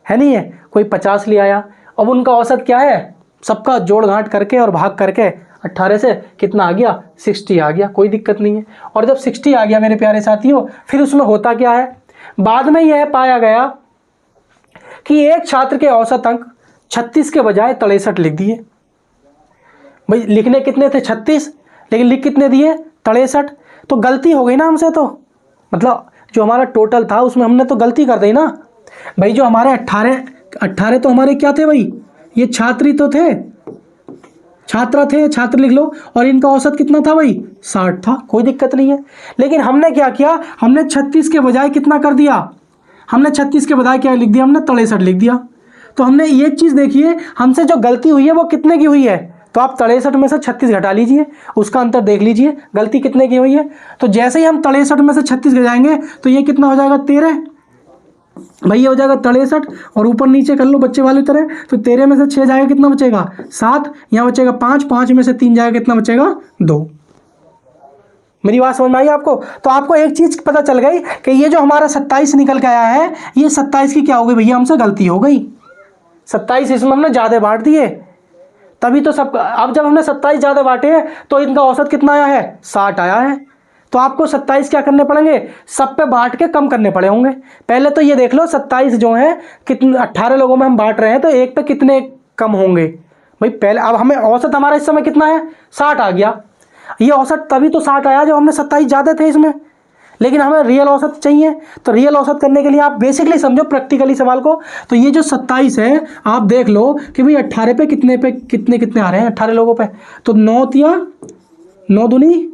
है नहीं है, कोई 50 ले आया। अब उनका औसत क्या है, सबका जोड़ घाट करके और भाग करके 18 से कितना आ गया, 60 आ गया। कोई दिक्कत नहीं है। और जब 60 आ गया मेरे प्यारे साथियों, फिर उसमें होता क्या है, बाद में यह पाया गया कि एक छात्र के औसत अंक 36 के बजाय 63 लिख दिए। भाई लिखने कितने थे, 36, लेकिन लिख कितने दिए, 63। तो गलती हो गई ना हमसे, तो मतलब जो हमारा टोटल था उसमें हमने तो गलती कर दी ना भाई। जो हमारे 18 तो हमारे क्या थे भाई, ये छात्री तो थे, छात्र लिख लो, और इनका औसत कितना था भाई, 60 था। कोई दिक्कत नहीं है। लेकिन हमने क्या किया, हमने 36 के बजाय कितना कर दिया, हमने 36 के बजाय क्या लिख दिया, हमने 63 लिख दिया। तो हमने ये चीज़ देखिए, हमसे जो गलती हुई है वो कितने की हुई है, तो आप 63 में से 36 घटा लीजिए, उसका अंतर देख लीजिए गलती कितने की हुई है। तो जैसे ही हम 63 में से 36 घटाएंगे तो ये कितना हो जाएगा, 13 भाई, ये हो जाएगा 63, और ऊपर नीचे कर लो बच्चे वाली तरह। तो 13 में से 6 जाएगा, कितना बचेगा, 7, यहाँ बचेगा 5 में से 3 जाएगा, कितना बचेगा, 2। मेरी बात समझ में आई आपको। तो आपको एक चीज पता चल गई कि ये जो हमारा 27 निकल के आया है, ये 27 की क्या हो गई भैया, हमसे गलती हो गई। 27 इसमें हमने ज़्यादा बांट दिए, तभी तो सब। अब जब हमने 27 ज़्यादा बांटे तो इनका औसत कितना आया है, 60 आया है। तो आपको 27 क्या करने पड़ेंगे, सब पे बांट के कम करने पड़े होंगे। पहले तो ये देख लो 27 जो है कितने 18 लोगों में हम बांट रहे हैं, तो एक पे कितने कम होंगे भाई पहले। अब हमें औसत हमारा इस समय कितना है, 60 आ गया। ये औसत तभी तो 60 आया जब हमने 27 ज़्यादा थे इसमें, लेकिन हमें रियल औसत चाहिए। तो रियल औसत करने के लिए आप बेसिकली समझो प्रैक्टिकली सवाल को। तो ये जो 27 है, आप देख लो कि भाई 18 पे कितने आ रहे हैं 18 लोगों पे, तो 9 दूनी,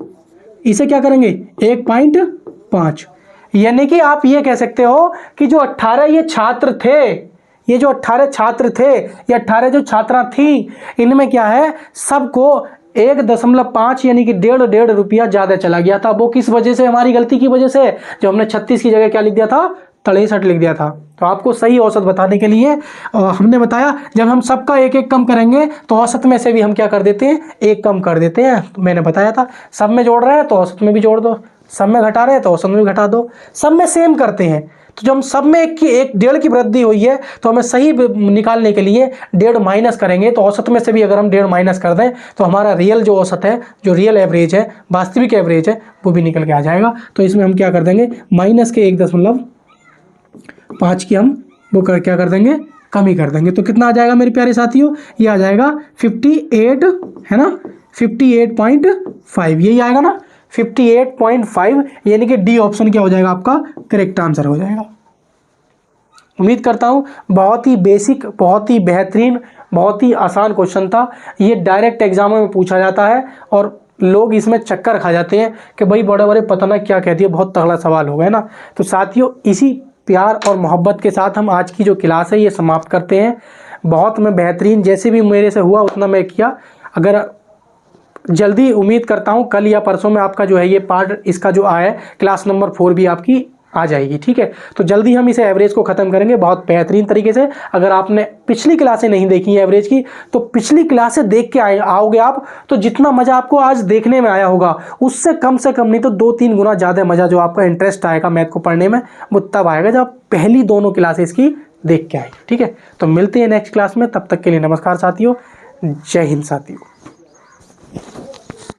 इसे क्या करेंगे 1.5, यानी कि आप ये कह सकते हो कि जो 18 ये छात्र थे, ये जो 18 छात्र थे, ये 18 जो छात्रा थी, इनमें क्या है, सबको 1.5 यानी कि 1.5 रुपया ज़्यादा चला गया था। वो किस वजह से, हमारी गलती की वजह से, जो हमने 36 की जगह क्या लिख दिया था, 63 लिख दिया था। तो आपको सही औसत बताने के लिए हमने बताया जब हम सबका एक एक कम करेंगे तो औसत में से भी हम क्या कर देते हैं, एक कम कर देते हैं। तो मैंने बताया था सब में जोड़ रहे हैं तो औसत में भी जोड़ दो, सब में घटा रहे हैं तो औसत में भी घटा दो, सब में सेम करते हैं। तो जब हम सब में एक डेढ़ की वृद्धि हुई है तो हमें सही निकालने के लिए डेढ़ माइनस करेंगे। तो औसत में से भी अगर हम डेढ़ माइनस कर दें तो हमारा रियल जो औसत है, जो रियल एवरेज है, वास्तविक एवरेज है, वो भी निकल के आ जाएगा। तो इसमें हम क्या कर देंगे, माइनस के 1.5 की हम वो क्या कर देंगे, कमी कर देंगे। तो कितना आ जाएगा मेरे प्यारे साथियों, ये आ जाएगा 58 है ना, 58.5 यही आएगा ना, 58.5, यानी कि डी ऑप्शन क्या हो जाएगा आपका करेक्ट आंसर हो जाएगा। उम्मीद करता हूँ बहुत ही बेसिक, बहुत ही बेहतरीन, बहुत ही आसान क्वेश्चन था। ये डायरेक्ट एग्जामों में पूछा जाता है और लोग इसमें चक्कर खा जाते हैं कि भाई बड़े बड़े पता ना क्या कहती है, बहुत तगड़ा सवाल हो गया ना। तो साथियों इसी प्यार और मोहब्बत के साथ हम आज की जो क्लास है ये समाप्त करते हैं। बहुत मैं बेहतरीन, जैसे भी मेरे से हुआ उतना मैं किया। अगर जल्दी उम्मीद करता हूँ कल या परसों में आपका जो है ये पार्ट इसका जो आया है क्लास नंबर 4 भी आपकी आ जाएगी, ठीक है। तो जल्दी हम इसे एवरेज को ख़त्म करेंगे बहुत बेहतरीन तरीके से। अगर आपने पिछली क्लासें नहीं देखी हैं एवरेज की तो पिछली क्लासें देख के आओगे आप, तो जितना मज़ा आपको आज देखने में आया होगा उससे कम से कम नहीं तो 2-3 गुना ज़्यादा मज़ा जो आपका इंटरेस्ट आएगा मैथ को पढ़ने में वो तब आएगा जब आप पहली दोनों क्लासेस की देख के आए, ठीक है। तो मिलते हैं नेक्स्ट क्लास में, तब तक के लिए नमस्कार साथियों, जय हिंद साथियों।